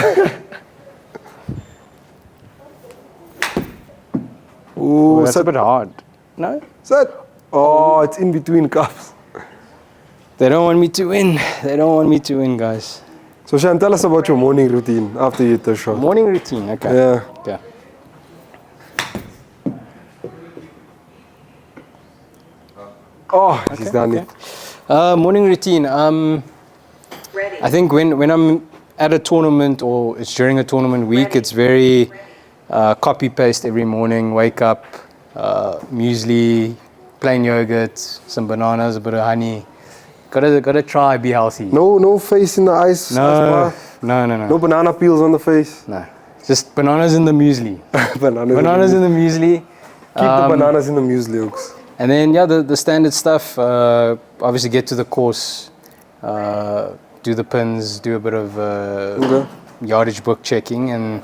Ooh, That's a bit hard. No? Set. Oh, it's in between cups. They don't want me to win. They don't want me to win, guys. So Shan, tell us about your morning routine after you hit the shot. Morning routine, okay. Yeah. Okay. Oh, he's done it. Morning routine. I think when I'm at a tournament or it's during a tournament week, it's very copy paste every morning. Wake up, muesli, plain yogurt, some bananas, a bit of honey. Gotta try be healthy. No face in the ice. No. No banana peels on the face. No. Just bananas in the muesli. Bananas in the muesli. Keep the bananas in the muesli, Oaks. And then the standard stuff. Obviously get to the course, do the pins, do a bit of yardage book checking, and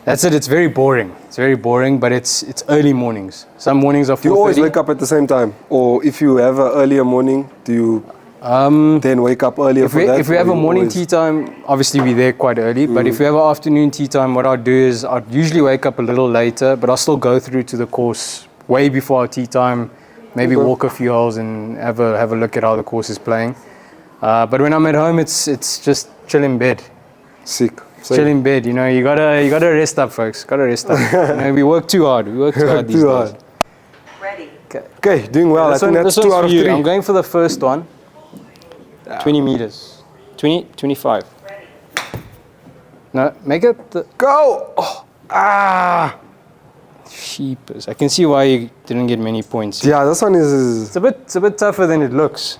that's it. It's very boring. It's very boring, but it's early mornings. Some mornings are 4:30. Do you always wake up at the same time, or if you have an earlier morning, do you then wake up earlier If we have a morning tea time, obviously we're there quite early. But if we have an afternoon tea time, what I'll do is I'll usually wake up a little later, but I'll still go through to the course way before our tea time. Maybe walk a few holes and have a look at how the course is playing. But when I'm at home, it's just chill in bed. Sick. Chill in bed. You gotta rest up, folks. Gotta rest up. We work too hard. We work too hard these days. Ready. Okay, doing well. I think that's 2 out of 3. I'm going for the first one. 20 meters. 25. Ready. No, make it. Go! Oh, Sheepers. I can see why you didn't get many points. Yeah, this one is. It's a bit tougher than it looks.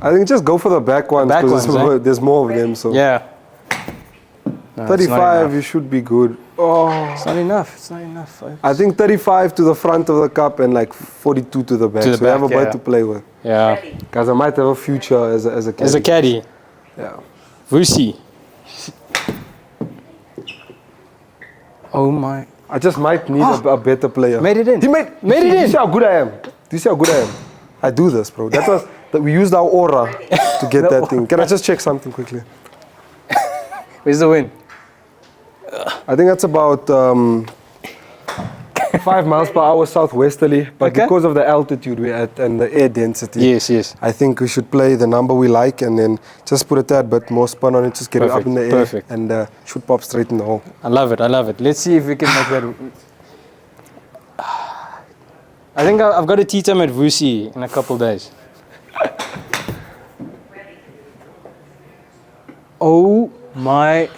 I think just go for the back ones because there's more of them. So Yeah. No, 35, you should be good. Oh, It's not enough. It's not enough. Folks. I think 35 to the front of the cup and like 42 to the back. To the so we have a back, bit to play with. Yeah. Ready. Guys, I might have a future as a caddy. As a caddy, Yeah. Vusi. Oh my. I just might need a better player. Made it in. He made it in. Do you see how good I am? Do you see how good I am? I do this, bro. That was that we used our aura to get that thing. Can I just check something quickly? Where's the win? I think that's about 5 miles per hour southwesterly, but Okay. because of the altitude we're at and the air density, Yes. I think we should play the number we like and then just put a tad bit more spin on it, just get it up in the air Perfect. and should pop straight in the hole. I love it. Let's see if we can make that. I think I've got a tea time at Vusi in a couple days. Oh my.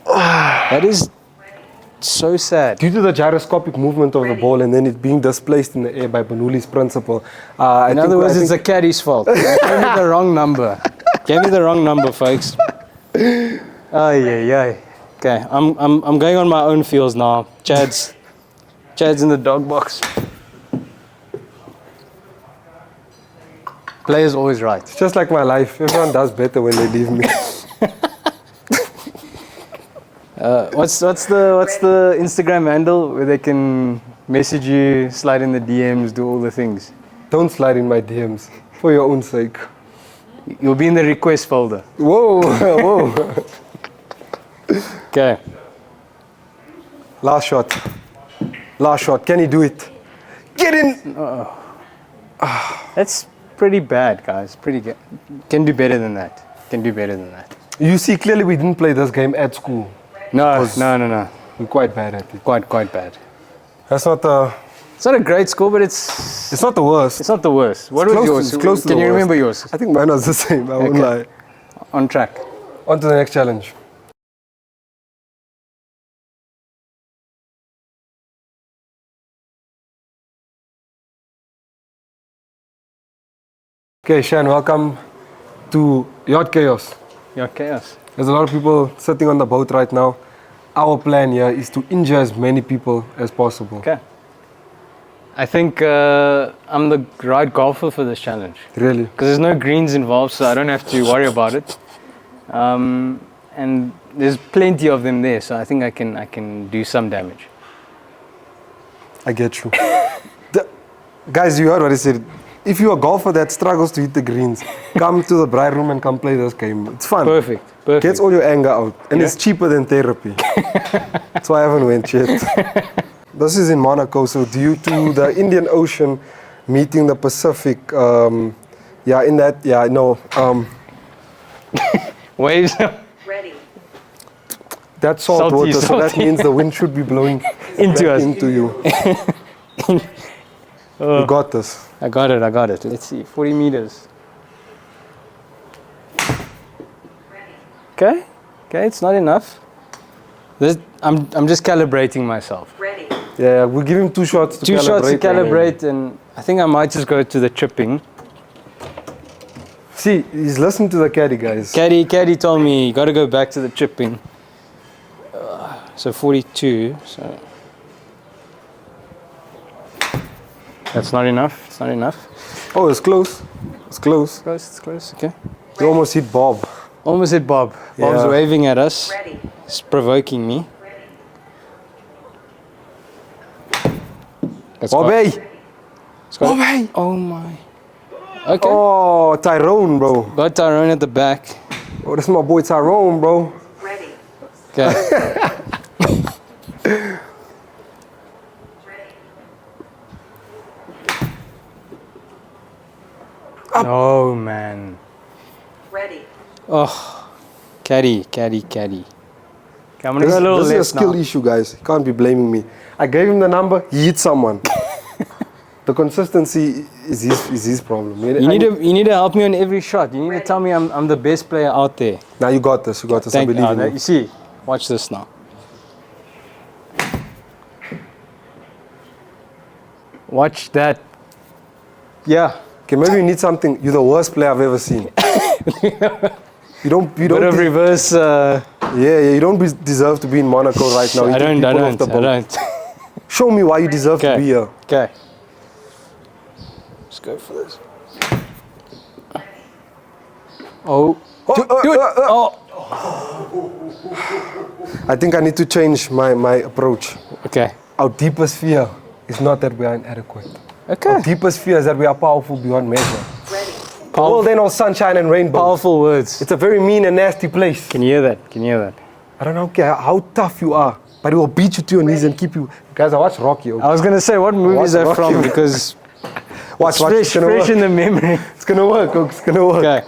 That is so sad. Due to the gyroscopic movement of the ball and then it being displaced in the air by Bernoulli's principle. In other words, it's the caddy's fault. Gave me the wrong number. Gave me the wrong number, folks. Ay. Okay, I'm going on my own feels now. Chad's in the dog box. Player's always right. It's just like my life. Everyone does better when they leave me. What's the Instagram handle where they can message you, slide in the DMs, do all the things? Don't slide in my DMs for your own sake. You'll be in the request folder. Whoa. Okay. Last shot. Can he do it? Get in! That's pretty bad, guys. Pretty good. Can do better than that. You see, clearly we didn't play this game at school. No. We're quite bad at it. Quite bad. That's not the... It's not a great score, but it's It's not the worst. not the worst. What It's was close to- yours? it's close to Can the you worst. remember yours? I think mine was the same. I won't Okay. lie. On track. On to the next challenge. Okay, Shan, welcome to Yacht Chaos. Yacht Chaos. There's a lot of people sitting on the boat right now. Our plan here is to injure as many people as possible. Okay. I think I'm the right golfer for this challenge. Really? Because there's no greens involved, so I don't have to worry about it. And there's plenty of them there, so I think I can do some damage. I get you. Guys, you heard what I said. If you're a golfer that struggles to hit the greens, come to the bright room and come play this game. It's fun. Perfect. Gets all your anger out. And it's cheaper than therapy. That's why I haven't went yet. This is in Monaco, so due to the Indian Ocean meeting the Pacific, Waves. Ready. That's salt water, so that salty. means the wind should be blowing Into us. into you. You got this. I got it. Let's see, 40 meters. Okay, it's not enough. I'm just calibrating myself. Ready. Yeah, we'll give him 2 shots to Two calibrate. shots to calibrate, and I think I might just go to the chipping. See, he's listening to the caddy, guys. Caddie told me you got to go back to the chipping. So 42. So that's not enough. It's not enough. Oh, it's close. It's close. It's close. Okay. You almost hit Bob. Almost hit Bob. Bob's Yeah. waving at us. Ready. It's provoking me. Ready. That's Bobby! Bobby! Oh my. Okay. Oh, Tyrone, bro. Got Tyrone at the back. Oh, that's my boy Tyrone, bro. Ready. Okay. Ready. Oh man. Ready. Oh. Caddie. Okay, I'm gonna This, go a little this is a left skill now. issue, guys. You can't be blaming me. I gave him the number, he hit someone. The consistency is his problem. You need to help me on every shot. You need to tell me I'm the best player out there. Now you got this. I believe in you. You see, watch this now. Watch that. Yeah. Okay, maybe you need something. You're the worst player I've ever seen. You don't Bit of reverse. you don't deserve to be in Monaco right now. I don't. Show me why you deserve to be here. Okay. Let's go for this. Oh. Do it. Oh. I think I need to change my approach. Okay. Our deepest fear is not that we are inadequate. Okay. Our deepest fear is that we are powerful beyond measure. Ready. Well, then all sunshine and rainbow. Powerful words. It's a very mean and nasty place. Can you hear that? I don't care how tough you are, but it will beat you to your knees and keep you. Guys, I watch Rocky. Okay? I was gonna say, what movie is that Watch from? him. Because Watch, it's fresh in the memory. It's gonna work, folks. It's gonna work. Okay.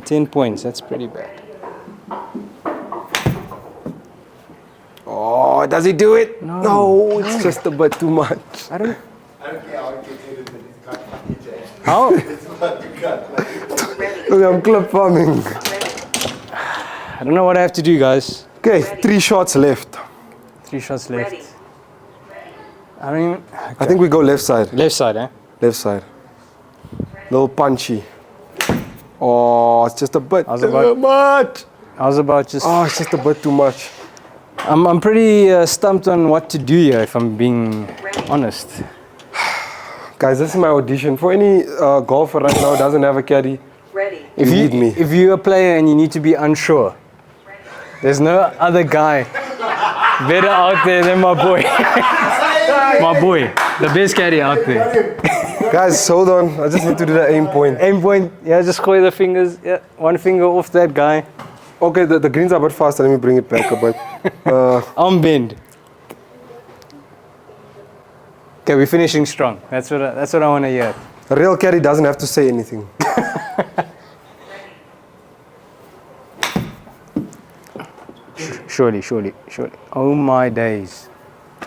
10 points. That's pretty bad. Oh, does he do it? No, it's just a bit too much. I don't. I don't care how it gets in, but it's cut. How? It's not to cut. Ready. Look, I'm club farming. Ready. I don't know what I have to do, guys. Okay, 3 shots left. 3 shots left. Ready. I don't even. I think we go left side. Left side, eh? Left side. Little punchy. Oh, it's just a bit How's too about- much. How's about just? Oh, it's just a bit too much. I'm pretty stumped on what to do here, if I'm being honest. Guys, this is my audition. For any golfer right now who doesn't have a caddy, Ready. If You need me. If you're a player and you need to be unsure, there's no other guy better out there than my boy. My boy, the best caddy out there. guys, hold on. I just need to do the aim point. Aim point, yeah, just square the fingers. Yeah, one finger off that guy. Okay, the greens are a bit faster. Let me bring it back a bit. Arm bend. Okay, we're finishing strong. That's what I want to hear. A real caddy doesn't have to say anything. Surely. Oh my days.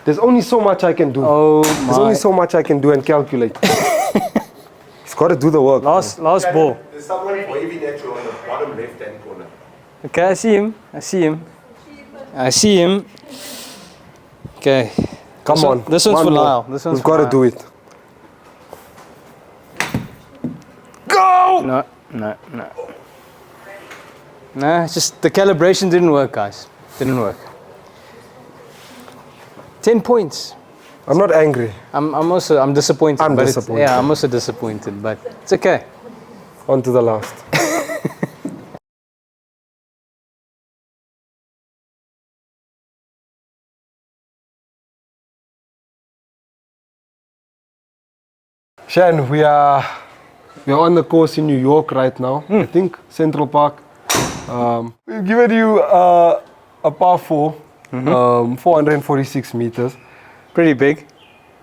There's only so much I can do. Oh There's only my. so much I can do and calculate. He's got to do the work. Last ball. There's someone waving at you on the bottom left-hand corner. Okay, I see him. Okay. Come on. This one's One for more. Lyle. This one's We've for got to Lyle. do it. Go! No. Nah, it's just the calibration didn't work, guys. Didn't work. 10 points. I'm not angry. I'm disappointed. I'm but disappointed. Yeah, I'm also disappointed, but it's okay. On to the last. Shan, we're on the course in New York right now. I think Central Park. We've given you a par 4, 446 meters. Pretty big.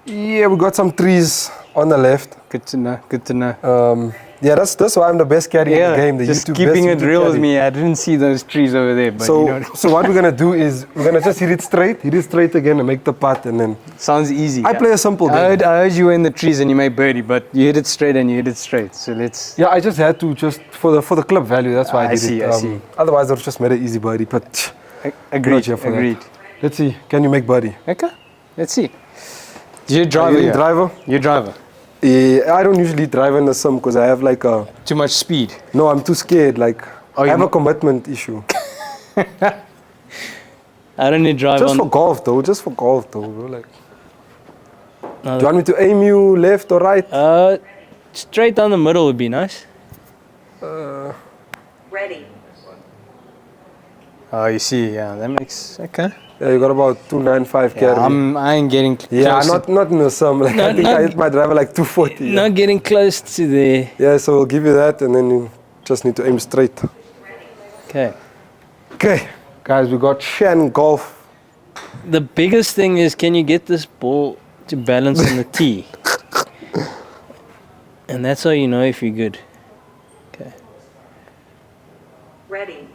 Yeah, we got some trees on the left. Good to know. Yeah, that's why I'm the best caddy in the game. The just YouTube keeping best it YouTube real with caddy. me. I didn't see those trees over there, but So, you know, so what we're gonna do is we're gonna just hit it straight again and make the putt, and then sounds easy. I play a simple I game. heard you were in the trees and you made birdie, but you hit it straight and you hit it straight. So let's. Yeah, I just had to just for the clip value. That's why I did it. I see. Otherwise, I would just made an easy birdie. But Agreed. here for that. Agreed. let's see. Can you make birdie? Okay. Let's see. You're Are driver. you Yeah. driver? You're driver. Yeah, I don't usually drive in the sim because I have like a. Too much speed. No, I'm too scared. Like Oh, I you have a mo- commitment issue. I don't need drive Just on. for golf though. Just for golf though, bro. Like, No. do you want me to aim you left or right? Straight down the middle would be nice. Ready. Oh, you see, yeah, that makes okay. Yeah, you got about 295 Yeah, carry. I ain't getting Yeah, close. not in the sum. Like, I think I hit my driver like 240. Yeah. Not getting close to there. Yeah, so we'll give you that, and then you just need to aim straight. Okay. Okay, guys, we got Shan Golf. The biggest thing is, can you get this ball to balance on the tee? And that's how you know if you're good. Okay. Ready.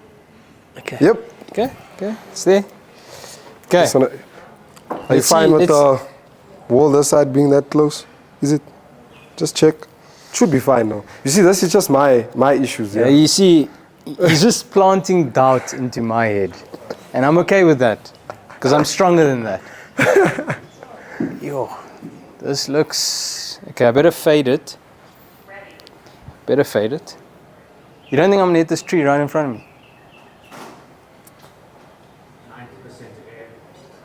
Okay. Yep. Okay. Okay. It's there. Okay. So, are you Let's fine see, with the wall this side being that close? Is it? Just check. Should be fine now. You see, this is just my issues. Yeah, Yeah. you see, he's just planting doubt into my head. And I'm okay with that. Because I'm stronger than that. Yo, this looks... Okay, I better fade it. Better fade it. You don't think I'm going to hit this tree right in front of me?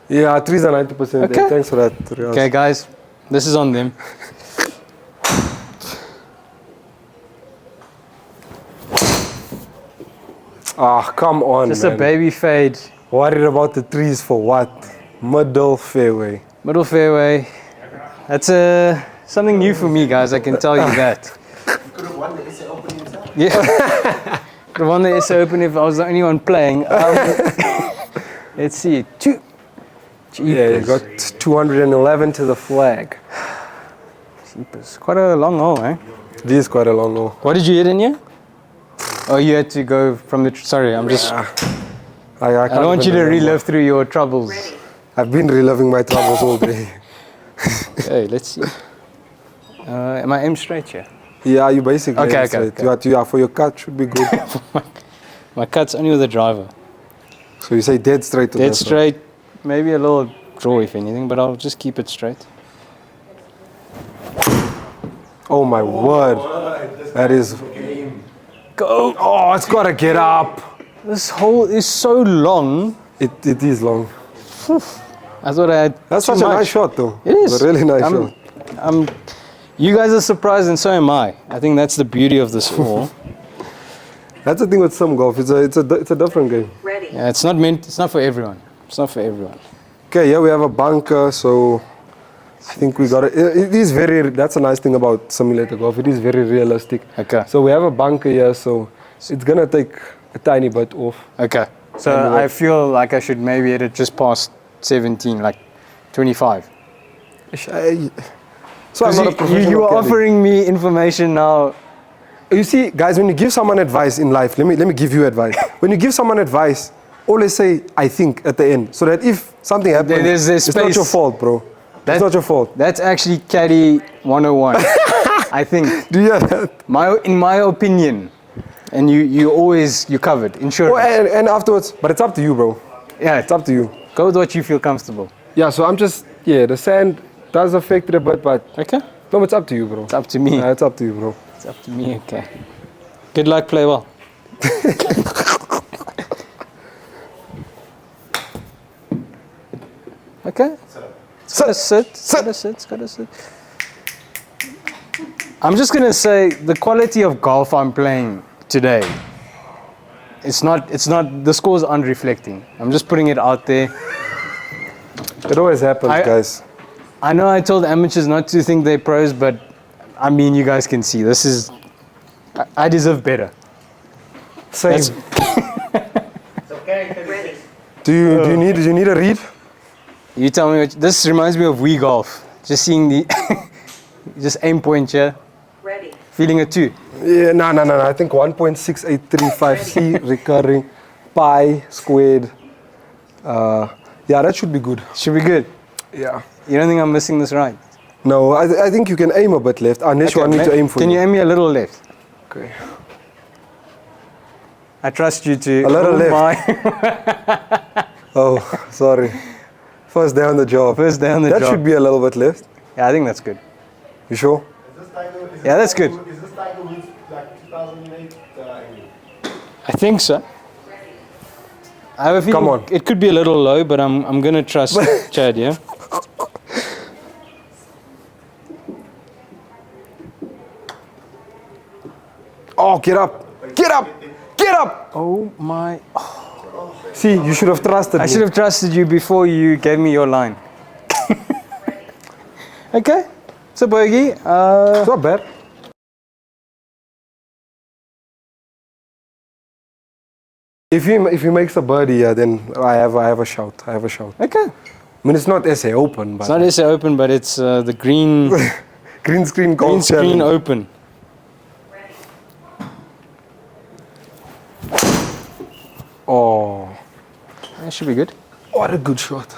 Yeah, trees are 90%. Okay. Thanks for that. Riaz. Okay, guys, this is on them. Ah, come on, Just man. a baby fade. Worried about the trees for what? Middle fairway. Middle fairway. That's something new for me, guys. I can tell you that. You could have won the SA Open yourself. Yeah. The one that is open if I was the only one playing. Let's see. Yeah, you got 211 to the flag. Jeepers. Quite a long hole, eh? This is quite a long hole. What did you hit in here? Oh, you had to go from the... Sorry, I'm just... I don't want you to relive through your troubles. Ready. I've been reliving my troubles all day. Okay, let's see. Am I aim straight here? Yeah, you basically. Okay, straight. okay. You have to, yeah, for your cut should be good. My cut's only with the driver. So you say dead straight to Dead that straight. Maybe a little draw if anything, but I'll just keep it straight. one. Oh my word. That is. Go! Oh, it's got to get up. This hole is so long. It is long. I thought I had That's too such a much. nice shot, though. It is. It's a really nice shot. You guys are surprised and so am I. I think that's the beauty of this hole. That's the thing with some golf. It's a different game. Ready. Yeah, it's not for everyone. It's not for everyone. Okay, yeah, we have a bunker, so I think we got it. It is very. That's a nice thing about simulator golf. It is very realistic. Okay. So we have a bunker here, so it's gonna take a tiny bit off. Okay. So I feel like I should maybe hit it just past 17, like 25. So I'm not a professional You are caddy. offering me information now. You see, guys, when you give someone advice in life, let me give you advice. When you give someone advice, always say "I think" at the end, so that if something happens, There's it's not space. your fault, bro. It's not your fault. That's actually Caddie 101. I think. Do you hear that? In my opinion, and you covered insurance. Oh, and afterwards, but it's up to you, bro. Yeah, It's up to you. go with what you feel comfortable. Yeah. So I'm just the sand does affect it a bit, but Okay, no, it's up to you, bro. it's up to me. Yeah, it's up to you, bro. It's up to me, okay. Good luck, play well. Okay. It's gotta sit. It's gotta sit. It's gotta sit. I'm just gonna say the quality of golf I'm playing today. It's not. The scores aren't reflecting. I'm just putting it out there. It always happens, guys. I know I told amateurs not to think they're pros, but I mean, you guys can see this is. I deserve better. Same. Ready. Do you need a read? You tell me. This reminds me of Wii Golf. Just seeing the. Just aim point here. Ready. Feeling a 2. Yeah, no. I think 1.6835C recurring pi squared. Yeah, that should be good. Should be good. Yeah. You don't think I'm missing this right? No, I think you can aim a bit left, unless you want me to aim for you. Can you aim me a little left? Okay. I trust you to. A little left. My Oh, sorry. First day on the job. First day on the job. That should be a little bit left. Yeah, I think that's good. You sure? Is this Tiger, is Yeah, that's this good. Tiger, is this Tiger Woods like 2008? I think so. I have a feeling Come on. it could be a little low, but I'm gonna trust Chad, yeah? Oh, get up! Get up! Get up! Oh my. See, you should have trusted I me. should have trusted you before you gave me your line. Okay. So bogey, It's not bad. If he makes a birdie, yeah, then I have a shout. I have a shout. okay. I mean, it's not SA Open, but It's not SA Open, but it's the green green screen golf green screen challenge. open. Oh, That should be good. what a good shot!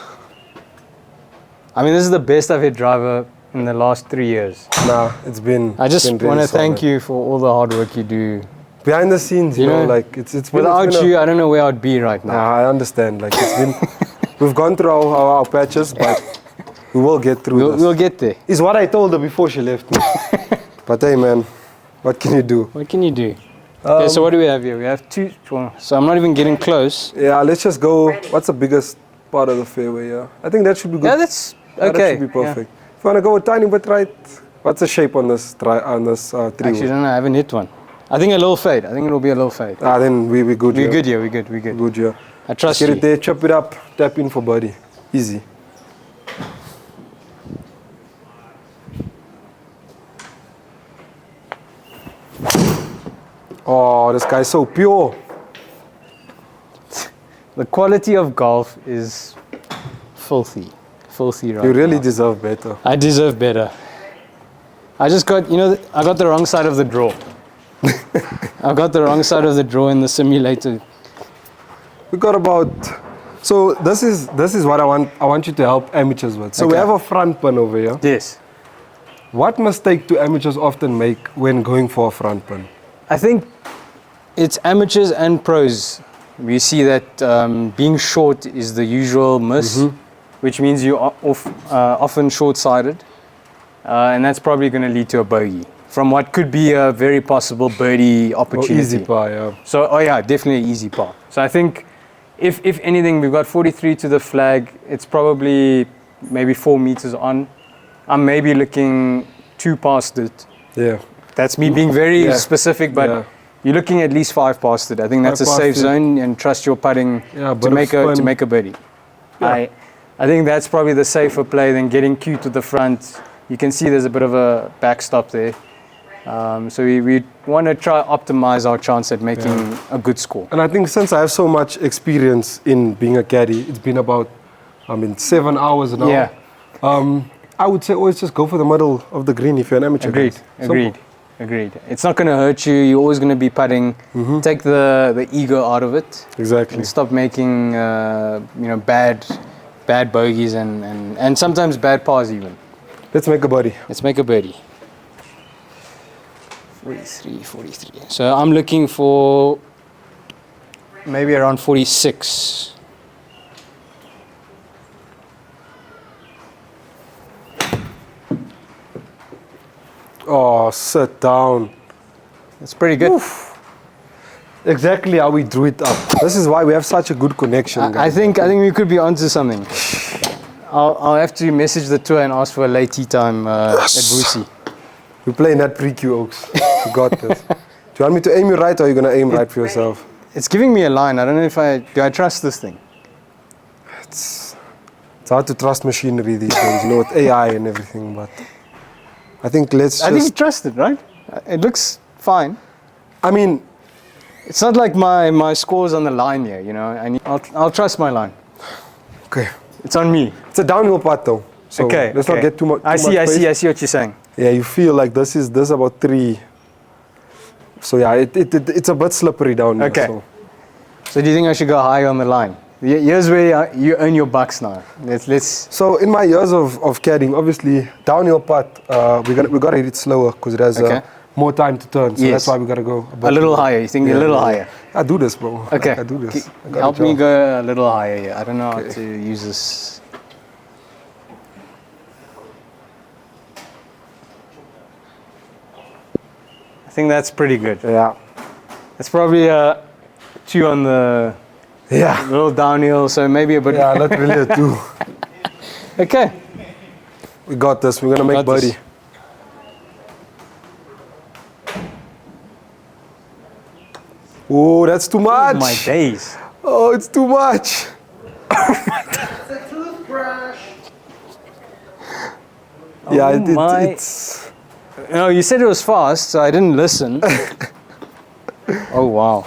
I mean, this is the best I've hit driver in the last 3 years. Nah, it's been. I just been really want to thank solid. you for all the hard work you do. Behind the scenes, you You know, know, like it's been. Without it's been you, I don't know where I'd be right now. Nah, I understand. Like it's been. We've gone through our patches, but we will get through this. We'll get there. Is what I told her before she left me. But hey, man, what can you do? What can you do? Okay, so what do we have here? We have two. So I'm not even getting close. Yeah, let's just go. What's the biggest part of the fairway? Yeah, I think that should be good. Yeah, that's Yeah, okay. that should be perfect. If you want to go a tiny bit right, what's the shape on this three? Actually, no, I haven't hit one. I think a little fade. I think it'll be a little fade. Then we good. We're yeah. good here. We're good. We're good. Good, yeah. I trust Get you. it there, chop it up, tap in for birdie. Easy. Oh, this guy's so pure. The quality of golf is filthy. Filthy right You really now. deserve better. I deserve better. I just got, I got the wrong side of the draw. I got the wrong side of the draw in the simulator. We got about. So this is what I want you to help amateurs with. So we Okay. have a front pin over here. Yes. What mistake do amateurs often make when going for a front pin? I think it's amateurs and pros. We see that being short is the usual miss, which means you are often short-sighted, and that's probably going to lead to a bogey from what could be a very possible birdie opportunity. Easy par, yeah. So, definitely easy par. So I think if anything, we've got 43 to the flag. It's probably maybe 4 meters on. I'm maybe looking 2 past it. Yeah. That's me being very Yeah. specific, but Yeah. you're looking at least 5 past it. I think that's a 5 safe past it. zone, and trust your putting Yeah, to bit of make a spin. birdie. Yeah. I think that's probably the safer play than getting cute to the front. You can see there's a bit of a backstop there. So we want to try optimize our chance at making a good score. And I think since I have so much experience in being a caddy, it's been about, 7 hours now. Yeah. I would say always just go for the middle of the green if you're an amateur. Agreed. guys. Simple. Agreed. It's not going to hurt you. You're always going to be putting. Take the ego out of it. Exactly. And stop making bad bogeys and sometimes bad pars even. Let's make a birdie. Let's make a birdie. 43. So I'm looking for maybe around 46. Oh, sit down. It's pretty good. Oof. Exactly how we drew it up. This is why we have such a good connection, I guys. think we could be onto something. I'll have to message the tour and ask for a late tea time at Vusi. We're playing that pre-Q, Oaks. You got this. Do you want me to aim you right, or are you going to aim right for yourself? It's giving me a line. I don't know if do I trust this thing? It's hard to trust machinery these days, you know, with AI and everything, but I think I think you trust it, right? It looks fine. I mean, it's not like my score's on the line here, you know. I'll trust my line. Okay. It's on me. It's a downhill putt though. So okay. Let's not get too much. I see what you're saying. Yeah, you feel like this is about 3. So yeah, it's a bit slippery down here. Okay. So do you think I should go higher on the line? Here's where you earn your bucks now. Let's. So in my years of caddying, obviously downhill putt, we gotta hit it slower because it has more time to turn. So that's why we gotta go a little higher. You think a little higher? I do this, bro. Okay. I do this. Help me go a little higher here. I don't know how to use this. I think that's pretty good. Yeah. It's probably a 2 on the little downhill, so maybe a bit. Yeah, not really a 2. Okay. We got this. We're gonna make birdie. Oh, that's too much. Oh, my days. Oh, it's too much. It's a toothbrush. Yeah, it's. No, you said it was fast, so I didn't listen. Oh wow.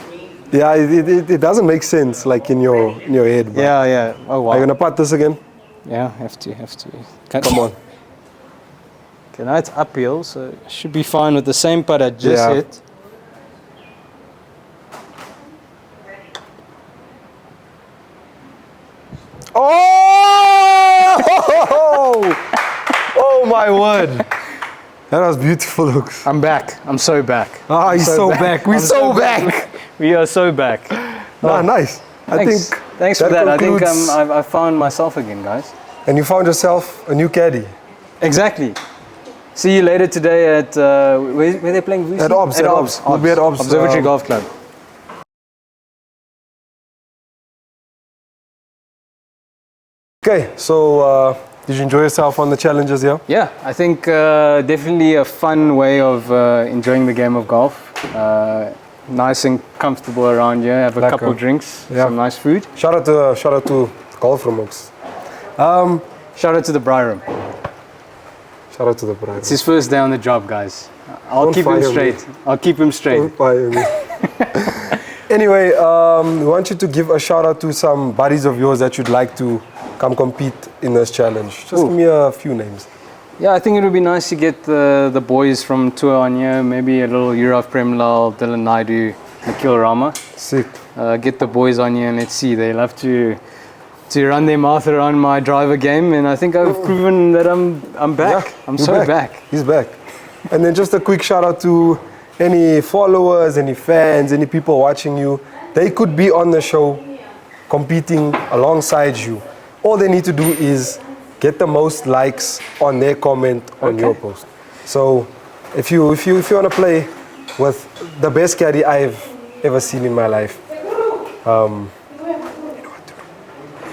Yeah, it doesn't make sense like in your head. But Yeah. Oh wow. Are you gonna putt this again? Yeah, have to. Come on. Okay, now it's uphill, so it should be fine with the same putt I just hit. Oh! Oh my word! That was beautiful, looks. I'm back. I'm so back. Ah, he's so back. We're so back. We are so back. Ah, nice. Thanks for that. I think I found myself again, guys. And you found yourself a new caddy. Exactly. See you later today at where they playing Vusi? At OBS. We'll be at OBS. Observatory Golf Club. Okay, so did you enjoy yourself on the challenges here? Yeah, I think definitely a fun way of enjoying the game of golf. Nice and comfortable around here. Have a couple drinks, some nice food. Shout out to Golf Remox. Shout out to the Briar Room. Shout out to the Briar. It's his first day on the job, guys. I'll keep him straight. I'll keep him straight. Don't fire me. Anyway, we want you to give a shout out to some buddies of yours that you'd like to come compete in this challenge. Just give me a few names. Yeah, I think it would be nice to get the boys from Tour on here. Maybe a little Yurav Premlal, Dylan Naidu, Nikhil Rama. Sick. Get the boys on here and let's see. They love to run their mouth around my driver game, and I think I've proven that I'm back. Yeah, I'm so back. He's back. And then just a quick shout out to any followers, any fans, any people watching you. They could be on the show competing alongside you. All they need to do is get the most likes on their comment on your post. So if you want to play with the best caddy I've ever seen in my life,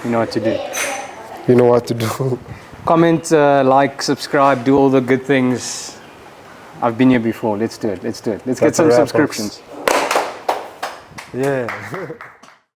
you know what to do. You know what to do. Comment, like, subscribe, do all the good things. I've been here before. Let's do it. Let's get some subscriptions. Yeah.